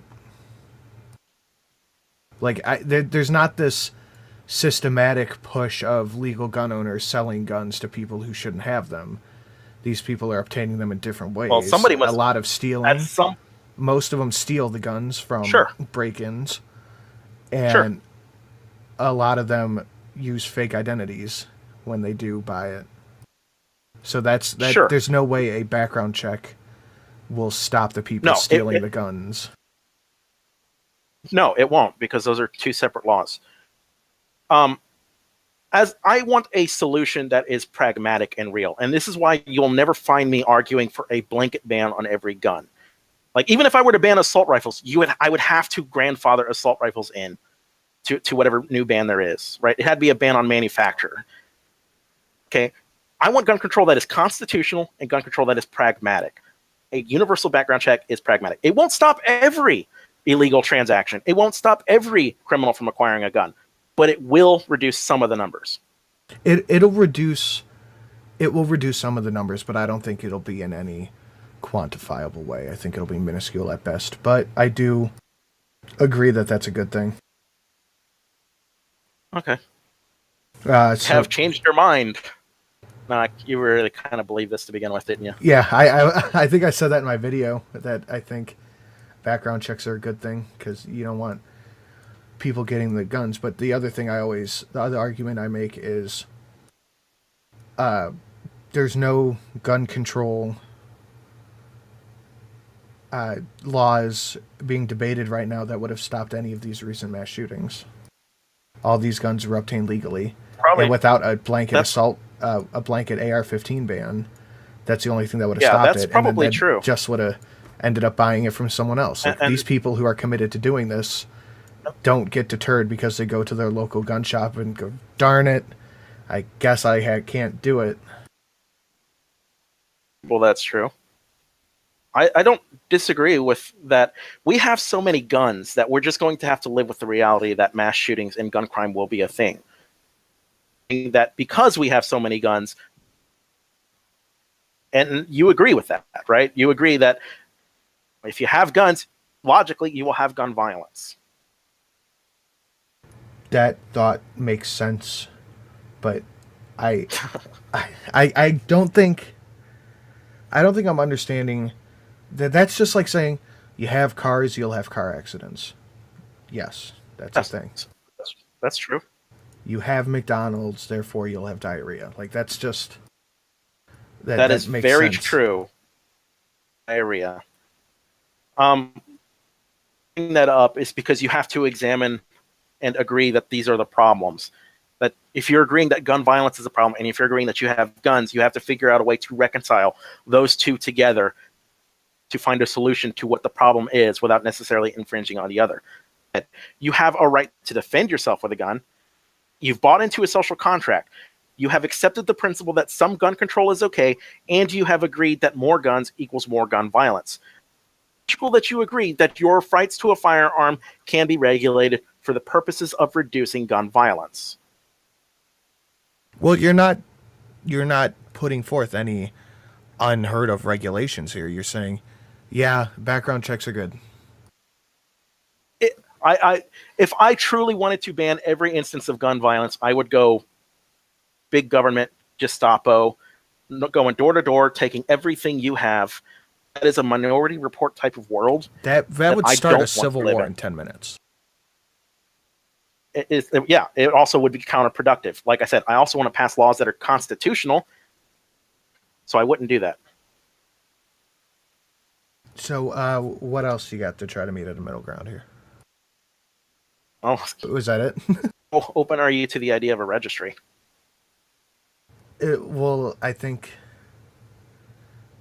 Like, there's not this systematic push of legal gun owners selling guns to people who shouldn't have them. These people are obtaining them in different ways. Well, somebody must. A lot of stealing. Most of them steal the guns from break-ins. And a lot of them use fake identities when they do buy it. So there's no way a background check will stop the people stealing the guns. No, it won't, because those are two separate laws. As I want a solution that is pragmatic and real, and this is why you'll never find me arguing for a blanket ban on every gun. Like, even if I were to ban assault rifles, I would have to grandfather assault rifles in to whatever new ban there is, right? It had to be a ban on manufacture. Okay, I want gun control that is constitutional and gun control that is pragmatic. A universal background check is pragmatic. It won't stop every illegal transaction. It won't stop every criminal from acquiring a gun, but it will reduce some of the numbers. It will reduce some of the numbers, but I don't think it'll be in any quantifiable way. I think it'll be minuscule at best, but I do agree that that's a good thing. Okay. Have changed your mind. No, you really kind of believe this to begin with, didn't you? Yeah, I think I said that in my video, that I think background checks are a good thing because you don't want people getting the guns. But the other argument I make is there's no gun control laws being debated right now that would have stopped any of these recent mass shootings. All these guns were obtained legally. Probably. And without a blanket assault, a blanket AR-15 ban, that's the only thing that would have stopped it. Yeah, that's probably true. Just would have ended up buying it from someone else. Like, these people who are committed to doing this don't get deterred because they go to their local gun shop and go, darn it, I guess I can't do it. Well, that's true. I don't disagree with that. We have so many guns that we're just going to have to live with the reality that mass shootings and gun crime will be a thing. That because we have so many guns, and you agree with that, right? You agree that if you have guns, logically, you will have gun violence. That thought makes sense, but I don't think I'm understanding that. That's just like saying you have cars, you'll have car accidents. Yes, that's a thing. That's true. You have McDonald's, therefore you'll have diarrhea. Like, that's just that is makes very sense. True. Diarrhea. Bringing that up is because you have to examine and agree that these are the problems. That if you're agreeing that gun violence is a problem, and if you're agreeing that you have guns, you have to figure out a way to reconcile those two together to find a solution to what the problem is without necessarily infringing on the other. That you have a right to defend yourself with a gun. You've bought into a social contract. You have accepted the principle that some gun control is okay, and you have agreed that more guns equals more gun violence. That you agree that your rights to a firearm can be regulated for the purposes of reducing gun violence. Well, you're not putting forth any unheard of regulations here. You're saying, yeah, background checks are good. If I truly wanted to ban every instance of gun violence, I would go big government, Gestapo, going door to door, taking everything you have, that is a Minority Report type of world. That would I start don't a want to civil live war in. in 10 minutes. It also would be counterproductive. Like I said, I also want to pass laws that are constitutional, so I wouldn't do that. So, what else you got to try to meet at a middle ground here? Oh, Was that it? how open are you to the idea of a registry? Well, I think...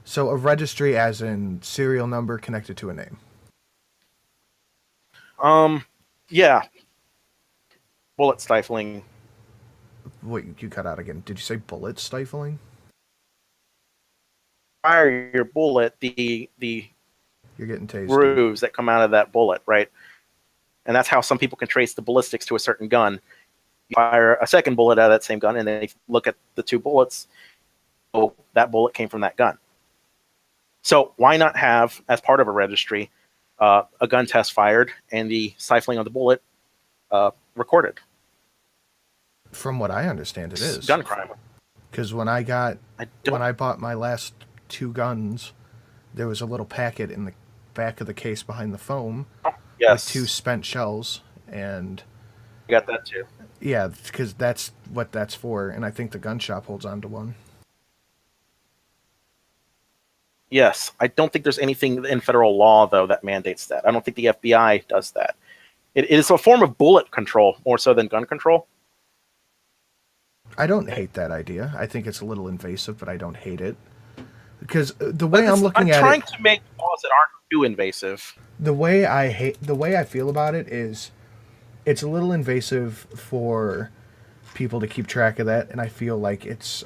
So, a registry as in serial number connected to a name. Yeah. Bullet stifling. Wait, you cut out again. Did you say bullet stifling? Fire your bullet, the You're getting tased. grooves that come out of that bullet, right? And that's how some people can trace the ballistics to a certain gun. You fire a second bullet out of that same gun, and then if you look at the two bullets, oh, that bullet came from that gun. So why not have, as part of a registry, a gun test fired and the stifling of the bullet recorded? From what I understand, it is Gun crime. Because when I bought my last 2 guns, there was a little packet in the back of the case behind the foam Yes. with 2 spent shells, and I got that too. yeah, because that's what that's for, and I think the gun shop holds on to one. Yes, I don't think there's anything in federal law, though, that mandates that. I don't think the FBI does that. It is a form of bullet control, more so than gun control. I don't hate that idea. I think it's a little invasive, but I don't hate it. Because the way I'm looking at it... I'm trying to make laws that aren't too invasive. The way I feel about it is it's a little invasive for people to keep track of that, and I feel like it's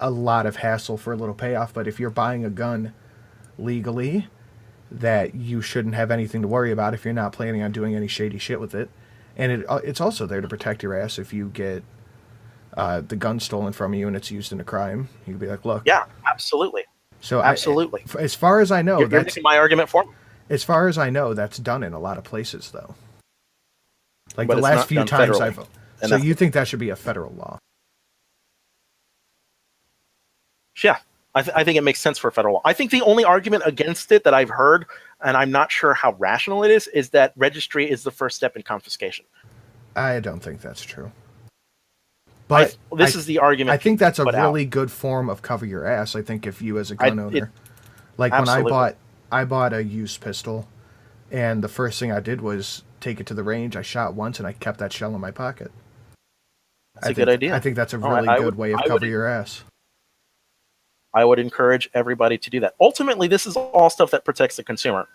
a lot of hassle for a little payoff. But if you're buying a gun legally, that you shouldn't have anything to worry about if you're not planning on doing any shady shit with it. And it's also there to protect your ass if you get the gun stolen from you and it's used in a crime. You can be like, look. Yeah, absolutely. So absolutely. As far as I know, you're making my argument for me. As far as I know, that's done in a lot of places, though. Like but the last few times federally. So you think that should be a federal law? Yeah, I think it makes sense for federal law. I think the only argument against it that I've heard, and I'm not sure how rational it is that registry is the first step in confiscation. I don't think that's true. But this is the argument. I think that's a really good form of cover your ass. I think if you as a gun owner, like absolutely. When I bought a used pistol, and the first thing I did was take it to the range. I shot once, and I kept that shell in my pocket. That's a good idea. I think that's a really good way of cover your ass. I would encourage everybody to do that. Ultimately, this is all stuff that protects the consumer.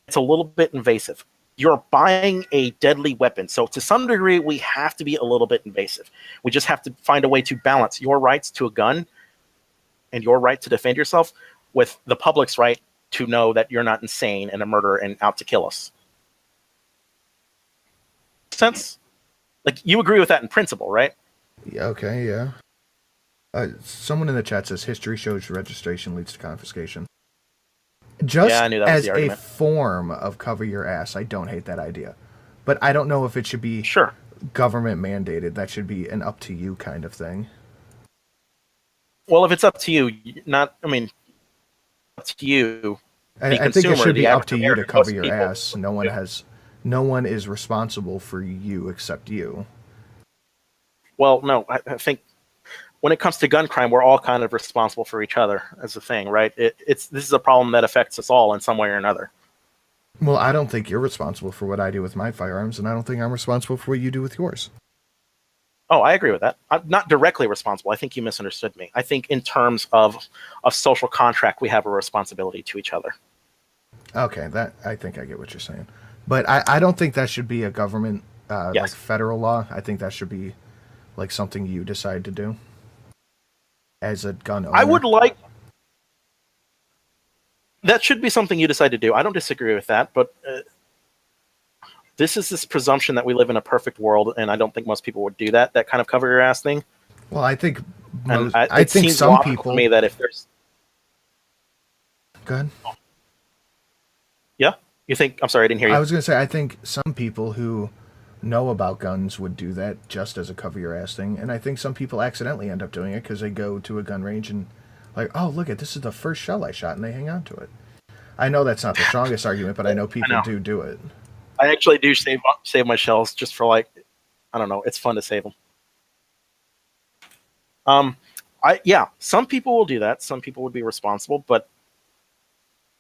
It's a little bit invasive. You're buying a deadly weapon. So to some degree, we have to be a little bit invasive. We just have to find a way to balance your rights to a gun and your right to defend yourself with the public's right to know that you're not insane and a murderer and out to kill us. Sense? Like, you agree with that in principle, right? Yeah, okay, yeah. Someone in the chat says history shows registration leads to confiscation. Just I knew that was as a form of cover your ass, I don't hate that idea. But I don't know if it should be government mandated. That should be an up to you kind of thing. Well, if it's up to you, up to you. I think it should be up to you to cover your ass. No one is responsible for you except you. Well, no, I think when it comes to gun crime, we're all kind of responsible for each other as a thing, right? This is a problem that affects us all in some way or another. Well, I don't think you're responsible for what I do with my firearms, and I don't think I'm responsible for what you do with yours. Oh, I agree with that. I'm not directly responsible. I think you misunderstood me. I think in terms of a social contract, we have a responsibility to each other. Okay, I think I get what you're saying. But I don't think that should be a government, like federal law. I think that should be like something you decide to do as a gun owner. I would like... That should be something you decide to do. I don't disagree with that, but this is this presumption that we live in a perfect world, and I don't think most people would do that kind of cover your ass thing. Well, I think I think some people... to me that if there's... Go ahead. Yeah? You think... I'm sorry, I didn't hear you. I was going to say, I think some people who know about guns would do that just as a cover your ass thing, and I think some people accidentally end up doing it because they go to a gun range and Like, oh, look at this is the first shell I shot, and they hang on to it. I know that's not the strongest argument, but I know people know. do it. I actually do save my shells just for like, I don't know. It's fun to save them. Some people will do that. Some people would be responsible, but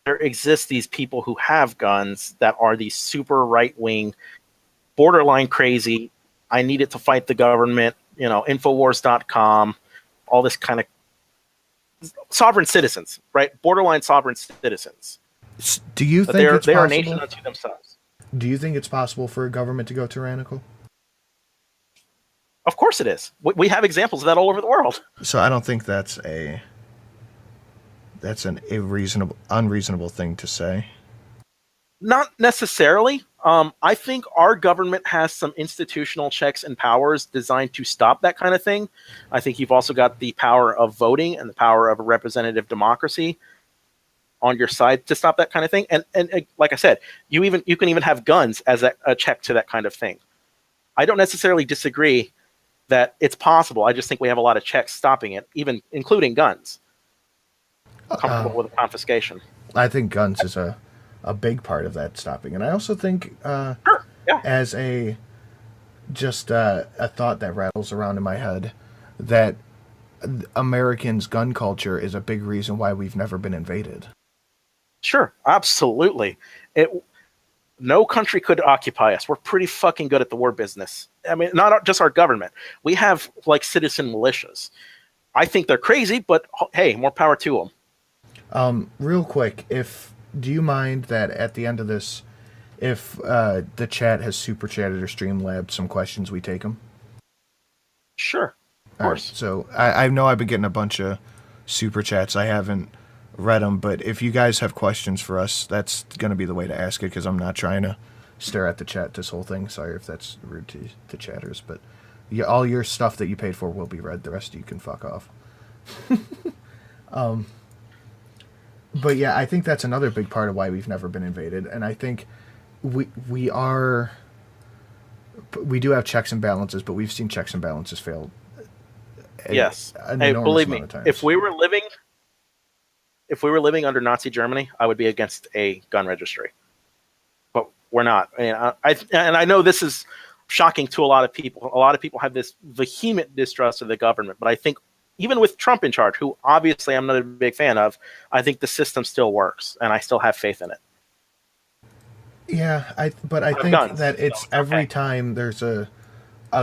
there exist these people who have guns that are these super right wing, borderline crazy. I need it to fight the government. Infowars.com, all this kind of sovereign citizens, right? Borderline sovereign citizens. Do you think they're it's possible? a nation unto themselves? Do you think it's possible for a government to go tyrannical? Of course it is. We have examples of that all over the world. So I don't think that's an unreasonable thing to say. Not necessarily. I think our government has some institutional checks and powers designed to stop that kind of thing. I think you've also got the power of voting and the power of a representative democracy on your side to stop that kind of thing. And like I said, you can even have guns as a check to that kind of thing. I don't necessarily disagree that it's possible. I just think we have a lot of checks stopping it, even including guns. Comfortable with confiscation. I think guns is a big part of that stopping. And I also think Sure. Yeah. as a thought that rattles around in my head, that Americans' gun culture is a big reason why we've never been invaded. Sure, absolutely. No country could occupy us. We're pretty fucking good at the war business. I mean, not just our government. We have like citizen militias. I think they're crazy, but hey, more power to them. Real quick, do you mind that at the end of this, if the chat has super chatted or streamlabbed some questions, we take them? Sure, of course. Right, so I know I've been getting a bunch of super chats. I haven't read them, but if you guys have questions for us, that's going to be the way to ask it, because I'm not trying to stare at the chat this whole thing. Sorry if that's rude to chatters, but all your stuff that you paid for will be read. The rest of you can fuck off. But yeah, I think that's another big part of why we've never been invaded, and I think we do have checks and balances, but we've seen checks and balances fail. Yes, hey, believe me, if we were living under Nazi Germany, I would be against a gun registry, but we're not. I know this is shocking to a lot of people. A lot of people have this vehement distrust of the government, but I think even with Trump in charge, who obviously I'm not a big fan of, I think the system still works, and I still have faith in it. Yeah, I think guns, that it's every time there's a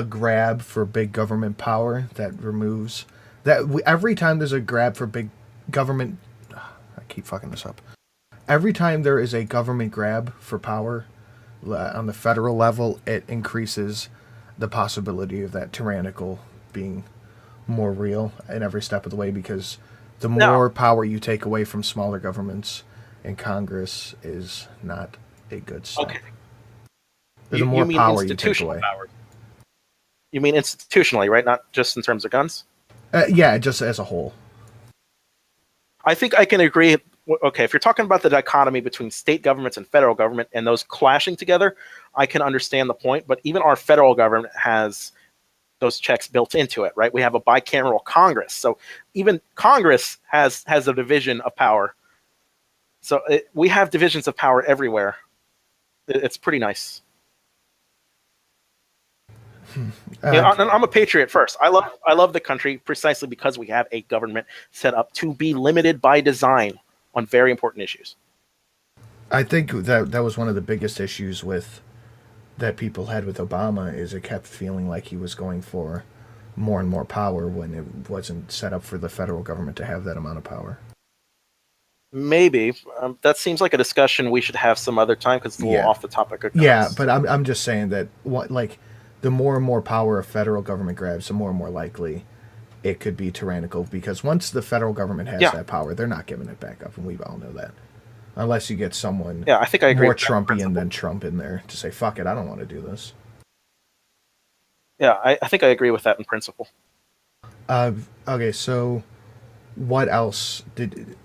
grab for big government power that removes that. Every time there's a grab for big government, I keep fucking this up. Every time there is a government grab for power on the federal level, it increases the possibility of that tyrannical being more real in every step of the way, because the more power you take away from smaller governments and Congress is not a good step. Okay. The more power you take away. Power. You mean institutionally, right? Not just in terms of guns? Yeah, just as a whole. I think I can agree. Okay, if you're talking about the dichotomy between state governments and federal government and those clashing together, I can understand the point. But even our federal government has those checks built into it, right? We have a bicameral Congress. So even Congress has a division of power. So we have divisions of power everywhere. It's pretty nice. I'm a patriot first. I love the country precisely because we have a government set up to be limited by design on very important issues. I think that was one of the biggest issues that people had with Obama, is it kept feeling like he was going for more and more power when it wasn't set up for the federal government to have that amount of power. Maybe. That seems like a discussion we should have some other time, because it's a little off the topic of guns. Yeah, but I'm just saying that the more and more power a federal government grabs, the more and more likely it could be tyrannical, because once the federal government has that power, they're not giving it back up, and we all know that. Unless you get someone I think I agree more with that Trumpian than Trump in there to say, fuck it, I don't want to do this. Yeah, I think I agree with that in principle. Okay, so what else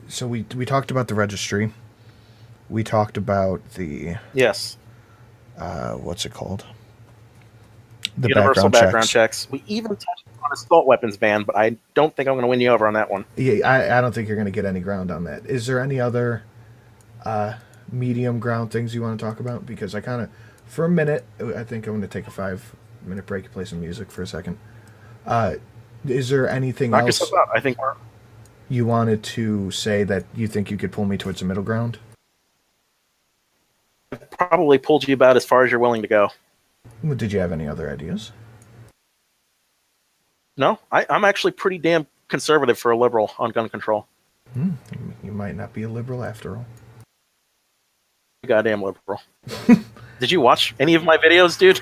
so we talked about the registry. We talked about the yes. What's it called? The universal background checks. We even touched on an assault weapons ban, but I don't think I'm going to win you over on that one. Yeah, I don't think you're going to get any ground on that. Is there any other medium ground things you want to talk about? Because I kind of, for a minute, I think I'm going to take a 5-minute break and play some music for a second. Is there anything Knock else yourself out. I think we're... you wanted to say that you think you could pull me towards the middle ground? Probably pulled you about as far as you're willing to go. Did you have any other ideas? No, I'm actually pretty damn conservative for a liberal on gun control. You might not be a liberal after all. Goddamn liberal. Did you watch any of my videos, dude?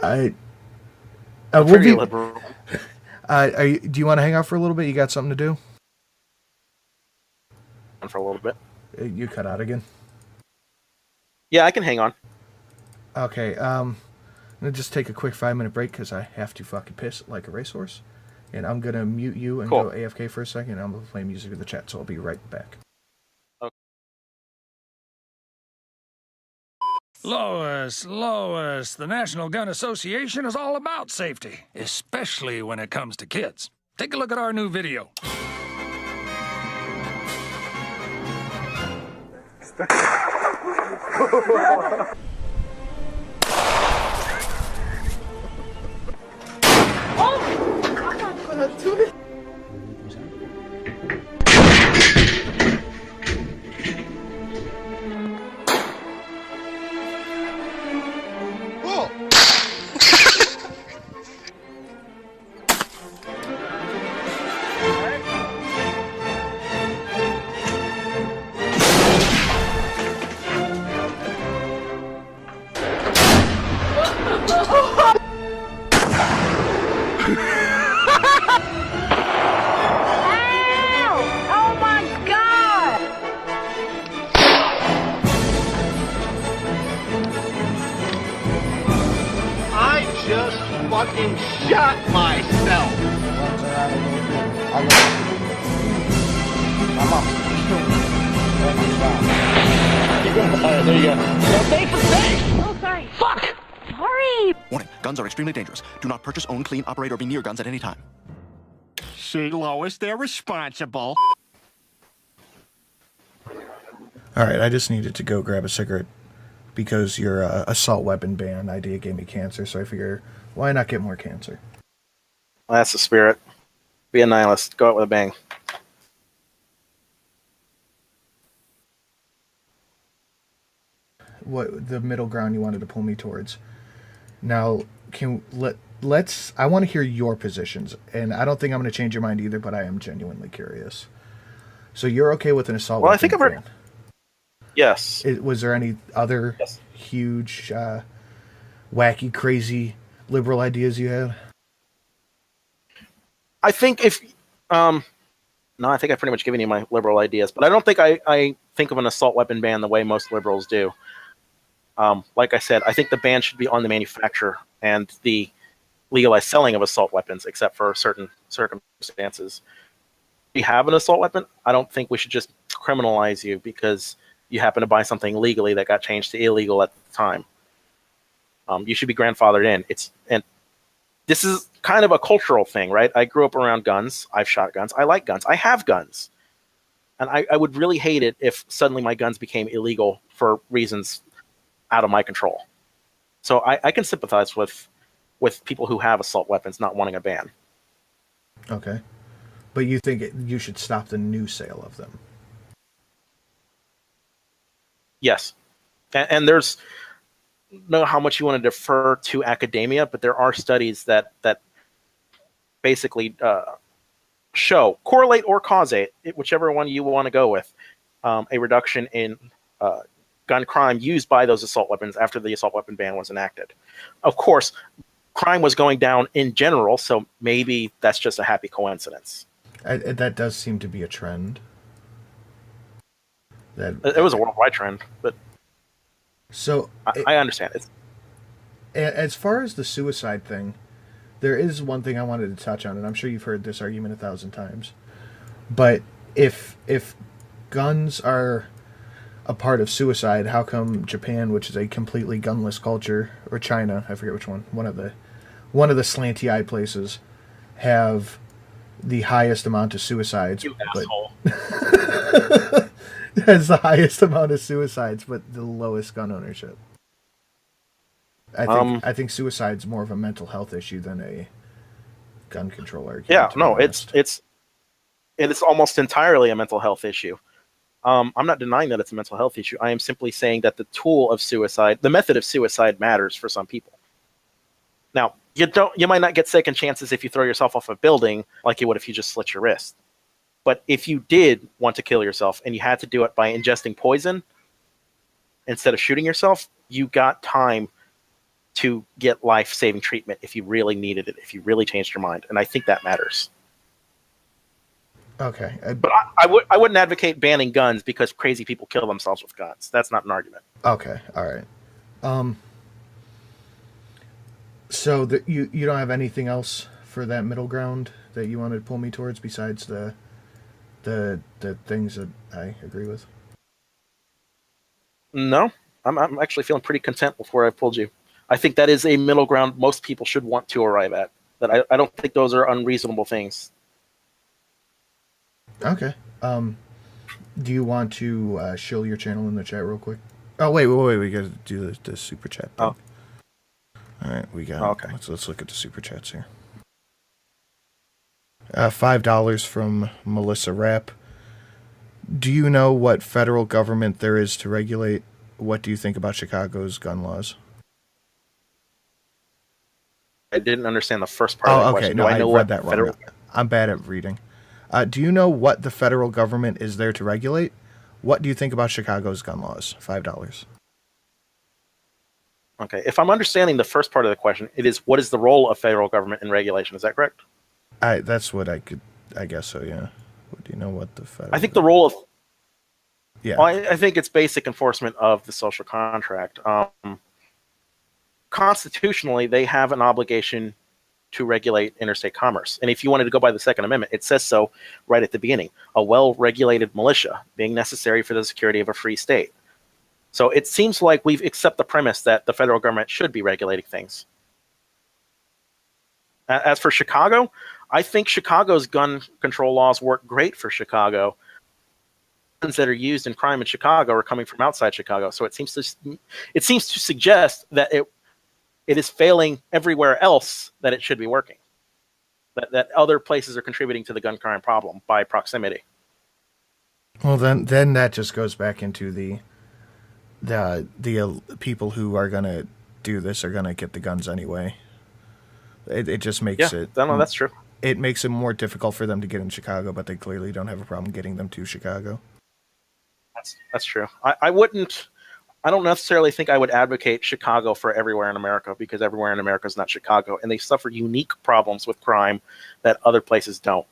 We'll Pretty be, liberal. do you want to hang out for a little bit? You got something to do? For a little bit. You cut out again? Yeah, I can hang on. Okay, I'm going to just take a quick 5-minute break because I have to fucking piss like a racehorse. And I'm going to mute you and go AFK for a second. And I'm going to play music in the chat, so I'll be right back. Okay. Lois, the National Gun Association is all about safety, especially when it comes to kids. Take a look at our new video. Oh my God! I just fucking shot myself. Alright, there you go. Oh, sorry. Fuck! Sorry! Warning, guns are extremely dangerous. Do not purchase, own, clean, operate, or be near guns at any time. See, Lois, they're responsible. Alright, I just needed to go grab a cigarette because your assault weapon ban idea gave me cancer, so I figure, why not get more cancer? Well, that's the spirit. Be a nihilist. Go out with a bang. What the middle ground you wanted to pull me towards. Now, let's I want to hear your positions, and I don't think I'm going to change your mind either, but I am genuinely curious. So you're okay with an assault Well, weapon I think I've heard... ban? Yes. Was there any other huge, wacky, crazy liberal ideas you had? I think if... no, I think I've pretty much given you my liberal ideas, but I don't think I think of an assault weapon ban the way most liberals do. Like I said, I think the ban should be on the manufacturer and the legalized selling of assault weapons, except for certain circumstances. If you have an assault weapon, I don't think we should just criminalize you because you happen to buy something legally that got changed to illegal at the time. You should be grandfathered in. And this is kind of a cultural thing, right? I grew up around guns. I've shot guns. I like guns. I have guns. And I would really hate it if suddenly my guns became illegal for reasons out of my control. So I can sympathize with people who have assault weapons not wanting a ban. Okay. But you think you should stop the new sale of them? Yes. And there's... I don't know how much you want to defer to academia, but there are studies that basically correlate or causate, whichever one you want to go with, a reduction in gun crime used by those assault weapons after the assault weapon ban was enacted. Of course, crime was going down in general, so maybe that's just a happy coincidence. That does seem to be a trend. It was a worldwide trend, but so I understand it. As far as the suicide thing, there is one thing I wanted to touch on, and I'm sure you've heard this argument 1,000 times. But if guns are a part of suicide, how come Japan, which is a completely gunless culture, or China, I forget which one, one of the slanty-eyed places, have the highest amount of suicides. You but asshole. has the highest amount of suicides, but the lowest gun ownership. I think suicide's more of a mental health issue than a gun control argument. Yeah, to be no, honest. it's almost entirely a mental health issue. I'm not denying that it's a mental health issue. I am simply saying that the tool of suicide, the method of suicide, matters for some people. Now, you might not get second chances if you throw yourself off a building like you would if you just slit your wrist. But if you did want to kill yourself and you had to do it by ingesting poison instead of shooting yourself, you got time to get life-saving treatment if you really needed it, if you really changed your mind. And I think that matters. Okay. But I wouldn't advocate banning guns because crazy people kill themselves with guns. That's not an argument. Okay. All right. So you don't have anything else for that middle ground that you wanted to pull me towards besides the things that I agree with? No, I'm actually feeling pretty content with where I pulled you. I think that is a middle ground most people should want to arrive at. That I don't think those are unreasonable things. Okay. Do you want to shill your channel in the chat real quick? Oh wait, we gotta do the super chat thing. Oh. All right, we got. Okay. Let's look at the super chats here. $5 from Melissa Rapp. Do you know what federal government there is to regulate? What do you think about Chicago's gun laws? I didn't understand the first part of the question. No, Do I know read what that wrong. federal... I'm bad at reading. Do you know what the federal government is there to regulate? What do you think about Chicago's gun laws? $5. Okay, if I'm understanding the first part of the question, it is what is the role of federal government in regulation? Is that correct? That's what I guess so, yeah. Do you know what the federal... I think the role of... Yeah. Well, I think it's basic enforcement of the social contract. Constitutionally, they have an obligation to regulate interstate commerce. And if you wanted to go by the Second Amendment, it says so right at the beginning. A well-regulated militia being necessary for the security of a free state. So it seems like we've accepted the premise that the federal government should be regulating things. As for Chicago, I think Chicago's gun control laws work great for Chicago. Guns that are used in crime in Chicago are coming from outside Chicago. So it seems to suggest that it is failing everywhere else that it should be working. That other places are contributing to the gun crime problem by proximity. Well, then that just goes back into the people who are gonna do this are gonna get the guns anyway. It just makes it. No, that's true. It makes it more difficult for them to get in Chicago, but they clearly don't have a problem getting them to Chicago. That's true. I don't necessarily think I would advocate Chicago for everywhere in America because everywhere in America is not Chicago, and they suffer unique problems with crime that other places don't.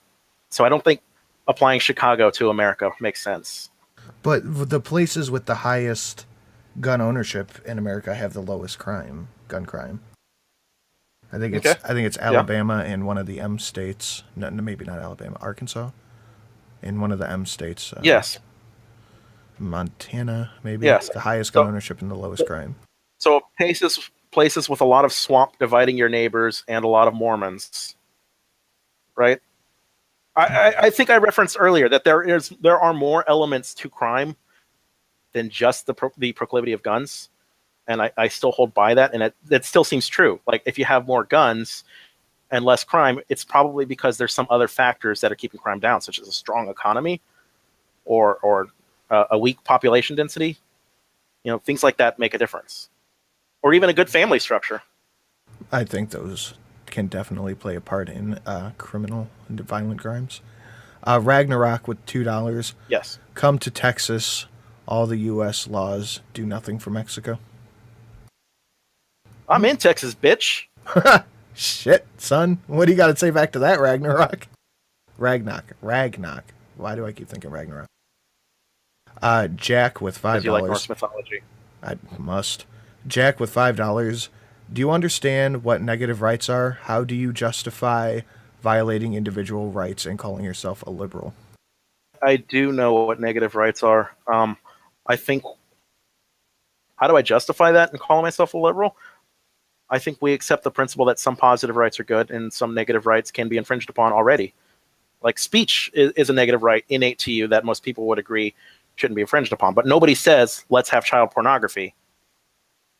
So I don't think applying Chicago to America makes sense. But the places with the highest gun ownership in America have the lowest gun crime. I think it's Alabama and one of the M states. No, maybe not Alabama, Arkansas, in one of the M states. Yes. Montana, maybe. Yes. The highest gun ownership and the lowest crime. So places with a lot of swamp dividing your neighbors and a lot of Mormons, right? I think I referenced earlier that there are more elements to crime than just the proclivity of guns, and I still hold by that, and it still seems true. Like if you have more guns and less crime, it's probably because there's some other factors that are keeping crime down, such as a strong economy or a weak population density. Things like that make a difference, or even a good family structure. I think those can definitely play a part in criminal and violent crimes. Ragnarok with $2. Yes. Come to Texas. All the U.S. laws do nothing for Mexico. I'm in Texas, bitch. Shit, son. What do you got to say back to that, Ragnarok? Ragnock. Why do I keep thinking Ragnarok? Jack with $5. You like Norse mythology? I must. Jack with $5. Do you understand what negative rights are? How do you justify violating individual rights and calling yourself a liberal? I do know what negative rights are. I think, how do I justify that and call myself a liberal? I think we accept the principle that some positive rights are good and some negative rights can be infringed upon already. Like speech is a negative right innate to you that most people would agree shouldn't be infringed upon. But nobody says, let's have child pornography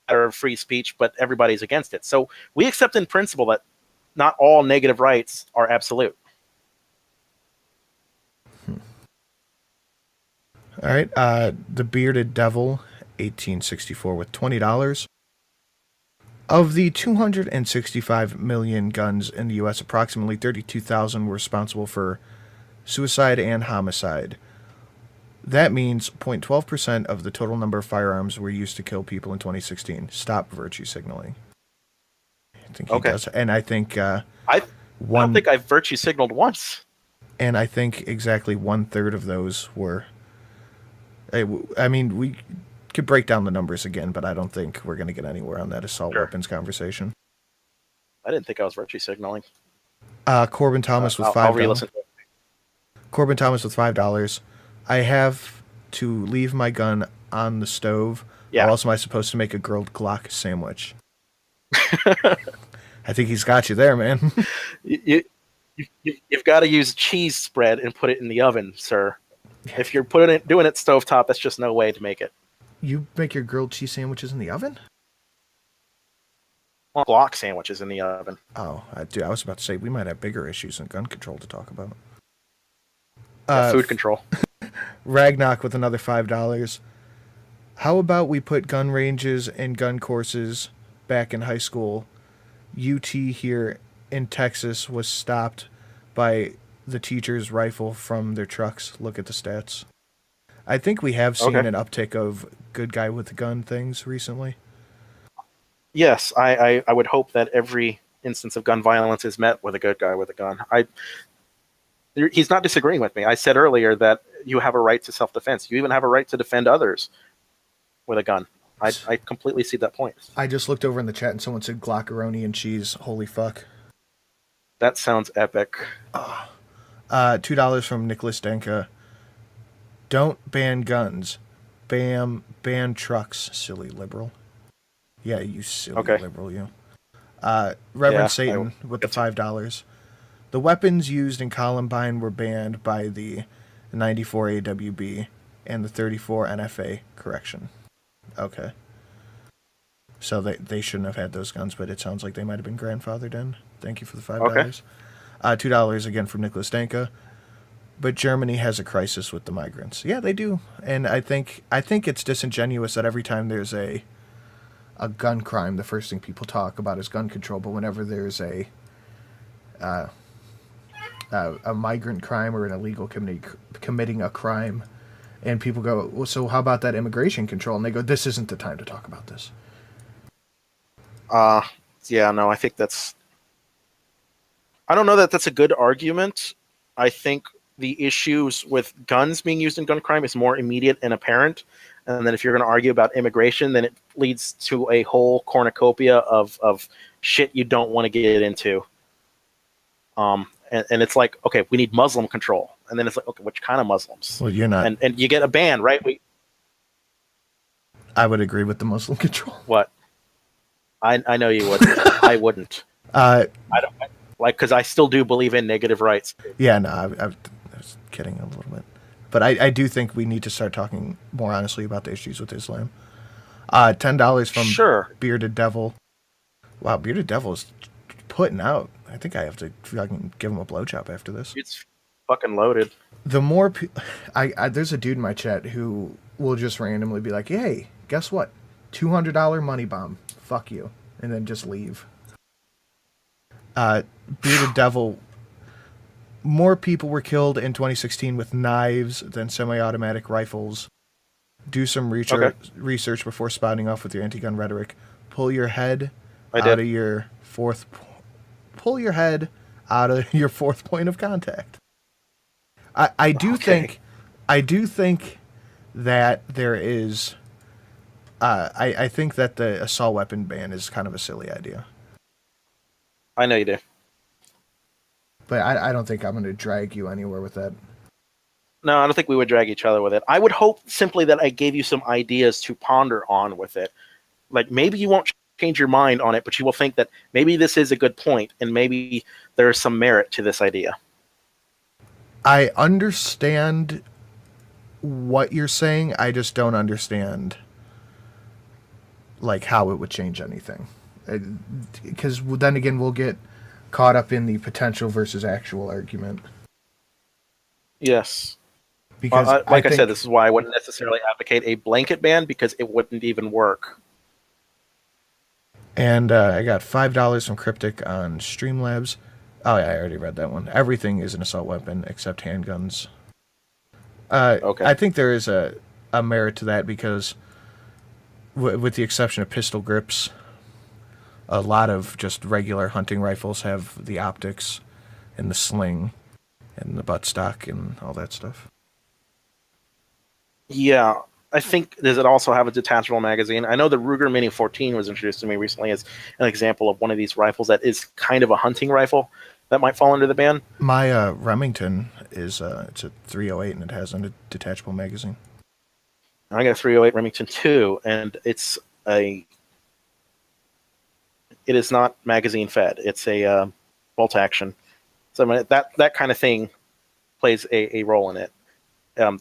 or free speech, but everybody's against it. So we accept in principle that not all negative rights are absolute. All right. The Bearded Devil, 1864, with $20. Of the 265 million guns in the U.S., approximately 32,000 were responsible for suicide and homicide. That means 0.12% of the total number of firearms were used to kill people in 2016. Stop virtue signaling. I think he does. And I think I don't think I've virtue signaled once. And I think exactly 1/3 of those were... I mean, we could break down the numbers again, but I don't think we're going to get anywhere on that assault weapons conversation. I didn't think I was virtue signaling. Corbin Thomas with $5. I'll re-listen to it. Corbin Thomas with $5. I have to leave my gun on the stove. Yeah. How else am I supposed to make a grilled Glock sandwich? I think he's got you there, man. You've got to use cheese spread and put it in the oven, sir. If you're doing it stovetop, that's just no way to make it. You make your grilled cheese sandwiches in the oven? Well, Glock sandwiches in the oven. Oh, dude, I was about to say we might have bigger issues than gun control to talk about. Food control. Ragnock with another $5. How about we put gun ranges and gun courses back in high school? UT here in Texas was stopped by the teacher's rifle from their trucks. Look at the stats. I think we have seen an uptick of good guy with the gun things recently. Yes, I would hope that every instance of gun violence is met with a good guy with a gun. He's not disagreeing with me. I said earlier that you have a right to self-defense. You even have a right to defend others with a gun. I completely see that point. I just looked over in the chat and someone said Glockaroni and cheese. Holy fuck. That sounds epic. $2 from Nicholas Denka. Don't ban guns. Ban trucks, silly liberal. Yeah, you silly liberal, you. Reverend Satan with the $5. The weapons used in Columbine were banned by the 94 AWB and the 34 NFA correction. Okay. So they shouldn't have had those guns, but it sounds like they might have been grandfathered in. Thank you for the $5. Okay. $2 again from Nicholas Danka. But Germany has a crisis with the migrants. Yeah, they do. And I think it's disingenuous that every time there's a gun crime, the first thing people talk about is gun control. But whenever there's a migrant crime or an illegal committing a crime, and people go, well, so how about that immigration control? And they go, this isn't the time to talk about this. Yeah, no, I think I don't know that that's a good argument. I think the issues with guns being used in gun crime is more immediate and apparent. And then if you're going to argue about immigration, then it leads to a whole cornucopia of shit you don't want to get into. And it's like, okay, we need Muslim control. And then it's like, okay, which kind of Muslims? Well, you're not. And you get a ban, right? I would agree with the Muslim control. What? I know you wouldn't. I wouldn't. I don't because I still do believe in negative rights. Yeah, no, I was kidding a little bit, but I do think we need to start talking more honestly about the issues with Islam. $10 from Bearded Devil. Wow, Bearded Devil is putting out. I think I have to fucking give him a blowjob after this. It's fucking loaded. The more there's a dude in my chat who will just randomly be like, "Hey, guess what? $200 money bomb. Fuck you," and then just leave. Bearded Devil. More people were killed in 2016 with knives than semi-automatic rifles. Do some research before spouting off with your anti-gun rhetoric. Pull your head out of your fourth point of contact. I do think that there is. I think that the assault weapon ban is kind of a silly idea. I know you do. But I don't think I'm going to drag you anywhere with that. No, I don't think we would drag each other with it. I would hope simply that I gave you some ideas to ponder on with it. Like, maybe you won't change your mind on it, but you will think that maybe this is a good point, and maybe there's some merit to this idea. I understand what you're saying. I just don't understand like how it would change anything. Because then again, we'll get caught up in the potential versus actual argument. Yes. Because like I said, this is why I wouldn't necessarily advocate a blanket ban, because it wouldn't even work. And I got $5 from Cryptic on Streamlabs. Oh yeah, I already read that one. Everything is an assault weapon except handguns. Okay. I think there is a merit to that because, with the exception of pistol grips, a lot of just regular hunting rifles have the optics and the sling and the buttstock and all that stuff. Yeah, I think, does it also have a detachable magazine? I know the Ruger Mini 14 was introduced to me recently as an example of one of these rifles that is kind of a hunting rifle that might fall under the ban. My Remington is it's a 308 and it has a detachable magazine. I got a 308 Remington 2, and it is not magazine fed. It's a bolt action. So that kind of thing plays a role in it.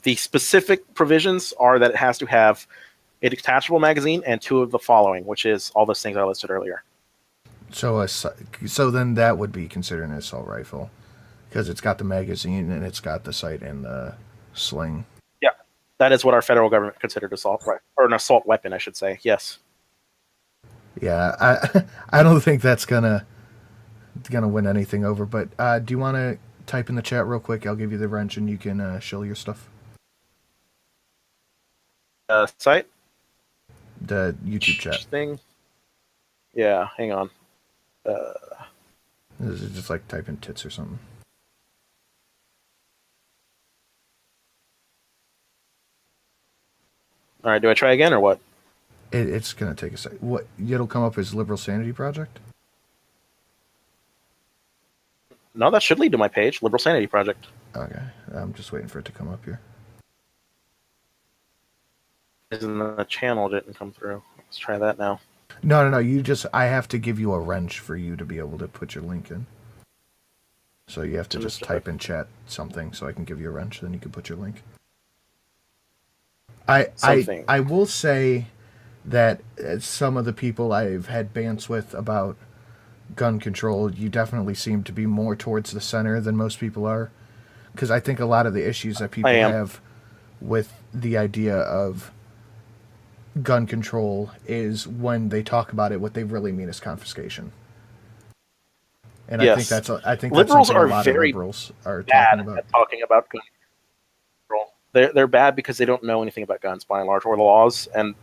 The specific provisions are that it has to have a detachable magazine and 2 of the following, which is all those things I listed earlier. So then that would be considered an assault rifle because it's got the magazine and it's got the sight and the sling. Yeah, that is what our federal government considered assault rifle, or an assault weapon, I should say. Yes. Yeah, I don't think that's gonna win anything over. But do you want to type in the chat real quick? I'll give you the wrench and you can show your stuff. Site? The YouTube chat thing. Yeah, hang on. Is it just like type in tits or something? All right, do I try again or what? It's gonna take a sec. What? It'll come up as Liberal Sanity Project. No, that should lead to my page, Liberal Sanity Project. Okay, I'm just waiting for it to come up here. And the channel didn't come through. Let's try that now. No. I have to give you a wrench for you to be able to put your link in. So you have to just type in chat something so I can give you a wrench, then you can put your link. I will say that some of the people I've had bants with about gun control, you definitely seem to be more towards the center than most people are. Because I think a lot of the issues that people have with the idea of gun control is when they talk about it, what they really mean is confiscation. And yes. I think liberals that's are a lot very of liberals are bad talking about. at talking about gun control. They're bad because they don't know anything about guns by and large, or the laws. And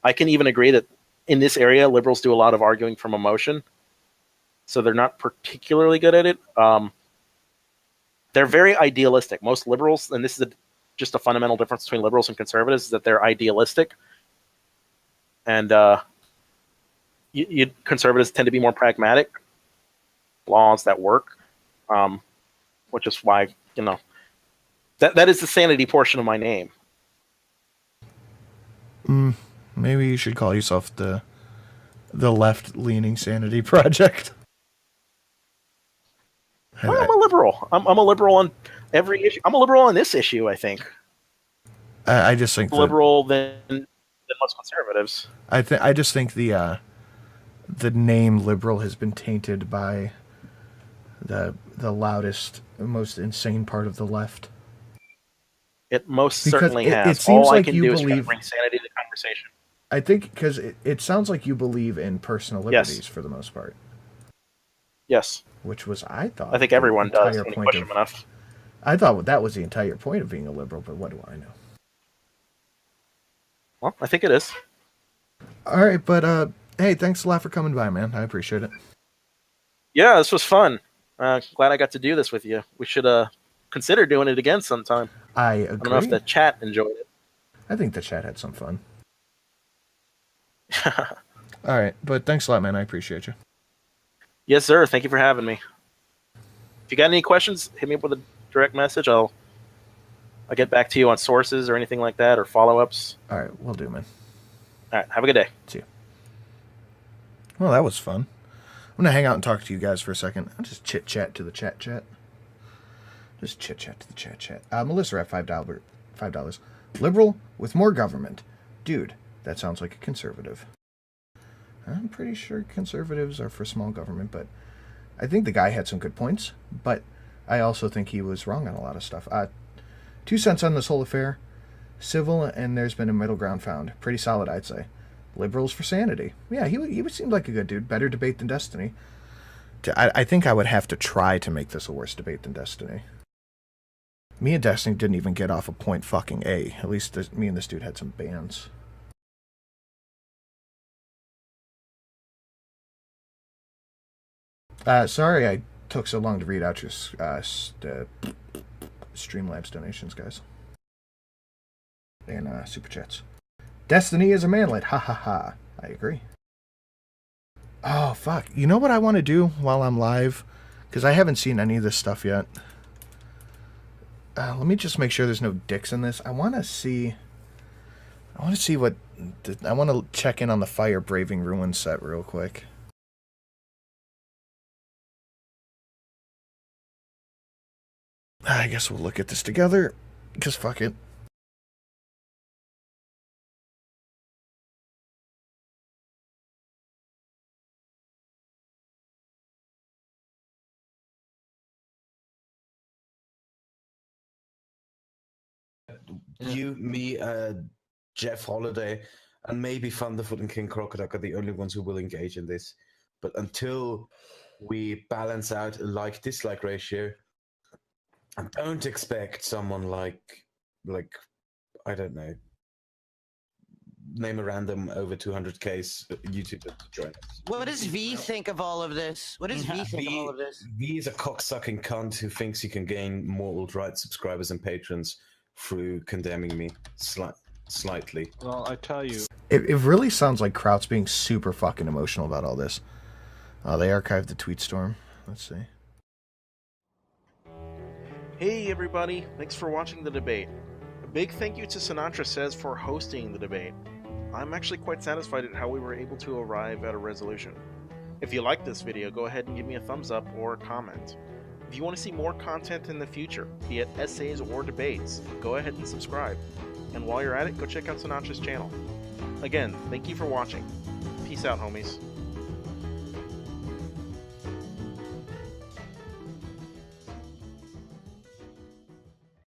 I can even agree that in this area, liberals do a lot of arguing from emotion. So they're not particularly good at it. They're very idealistic. Most liberals, and this is just a fundamental difference between liberals and conservatives, is that they're idealistic. And conservatives tend to be more pragmatic. Laws that work, which is why, that is the sanity portion of my name. Maybe you should call yourself the left-leaning sanity project. Well, I'm a liberal. I'm a liberal on every issue. I'm a liberal on this issue, I think. I just think liberal than most conservatives. I just think the name liberal has been tainted by the loudest, most insane part of the left. It most certainly has. It seems all like I can you do believe is bring sanity to the conversation. I think because it sounds like you believe in personal liberties for the most part. Yes. Which was, I thought, I think everyone does when you push them enough. I thought that was the entire point of being a liberal, but what do I know? Well, I think it is. All right, but hey, thanks a lot for coming by, man. I appreciate it. Yeah, this was fun. Glad I got to do this with you. We should consider doing it again sometime. I agree. I don't know if the chat enjoyed it. I think the chat had some fun. All right, but thanks a lot, man. I appreciate you. Yes, sir. Thank you for having me. If you got any questions, hit me up with a direct message. I'll get back to you on sources or anything like that, or follow-ups. All right, will do, man. All right. Have a good day. See you. Well, that was fun. I'm gonna hang out and talk to you guys for a second. I'll just chit chat to the chat. Just chit chat to the chat. Melissa at $5. Liberal with more government. Dude, that sounds like a conservative. I'm pretty sure conservatives are for small government, but I think the guy had some good points, but I also think he was wrong on a lot of stuff. 2 cents on this whole affair. Civil, and there's been a middle ground found. Pretty solid, I'd say. Liberals for sanity. Yeah, he seemed like a good dude. Better debate than Destiny. I think I would have to try to make this a worse debate than Destiny. Me and Destiny didn't even get off a point fucking A. At least me and this dude had some bans. Sorry I took so long to read out your Streamlabs donations, guys. And super chats. Destiny is a manlet. Ha ha ha. I agree. Oh, fuck. You know what I want to do while I'm live? Because I haven't seen any of this stuff yet. Let me just make sure there's no dicks in this. I want to see what... I want to check in on the Fire Braving Ruin set real quick. I guess we'll look at this together. Because fuck it. You, me, Jeff Holiday, and maybe Thunderfoot and King Crocodile are the only ones who will engage in this. But until we balance out a like-dislike ratio, I don't expect someone like I don't know, name a random over 200K YouTuber to join us. What does V think of all of this? What does V think of all of this? V is a cocksucking cunt who thinks he can gain more alt-right subscribers and patrons through condemning me slightly. Well, I tell you. It really sounds like Kraut's being super fucking emotional about all this. They archived the tweet storm. Let's see. Hey everybody, thanks for watching the debate. A big thank you to Sinatra Says for hosting the debate. I'm actually quite satisfied at how we were able to arrive at a resolution. If you liked this video, go ahead and give me a thumbs up or a comment. If you want to see more content in the future, be it essays or debates, go ahead and subscribe. And while you're at it, go check out Sinatra's channel. Again, thank you for watching. Peace out, homies.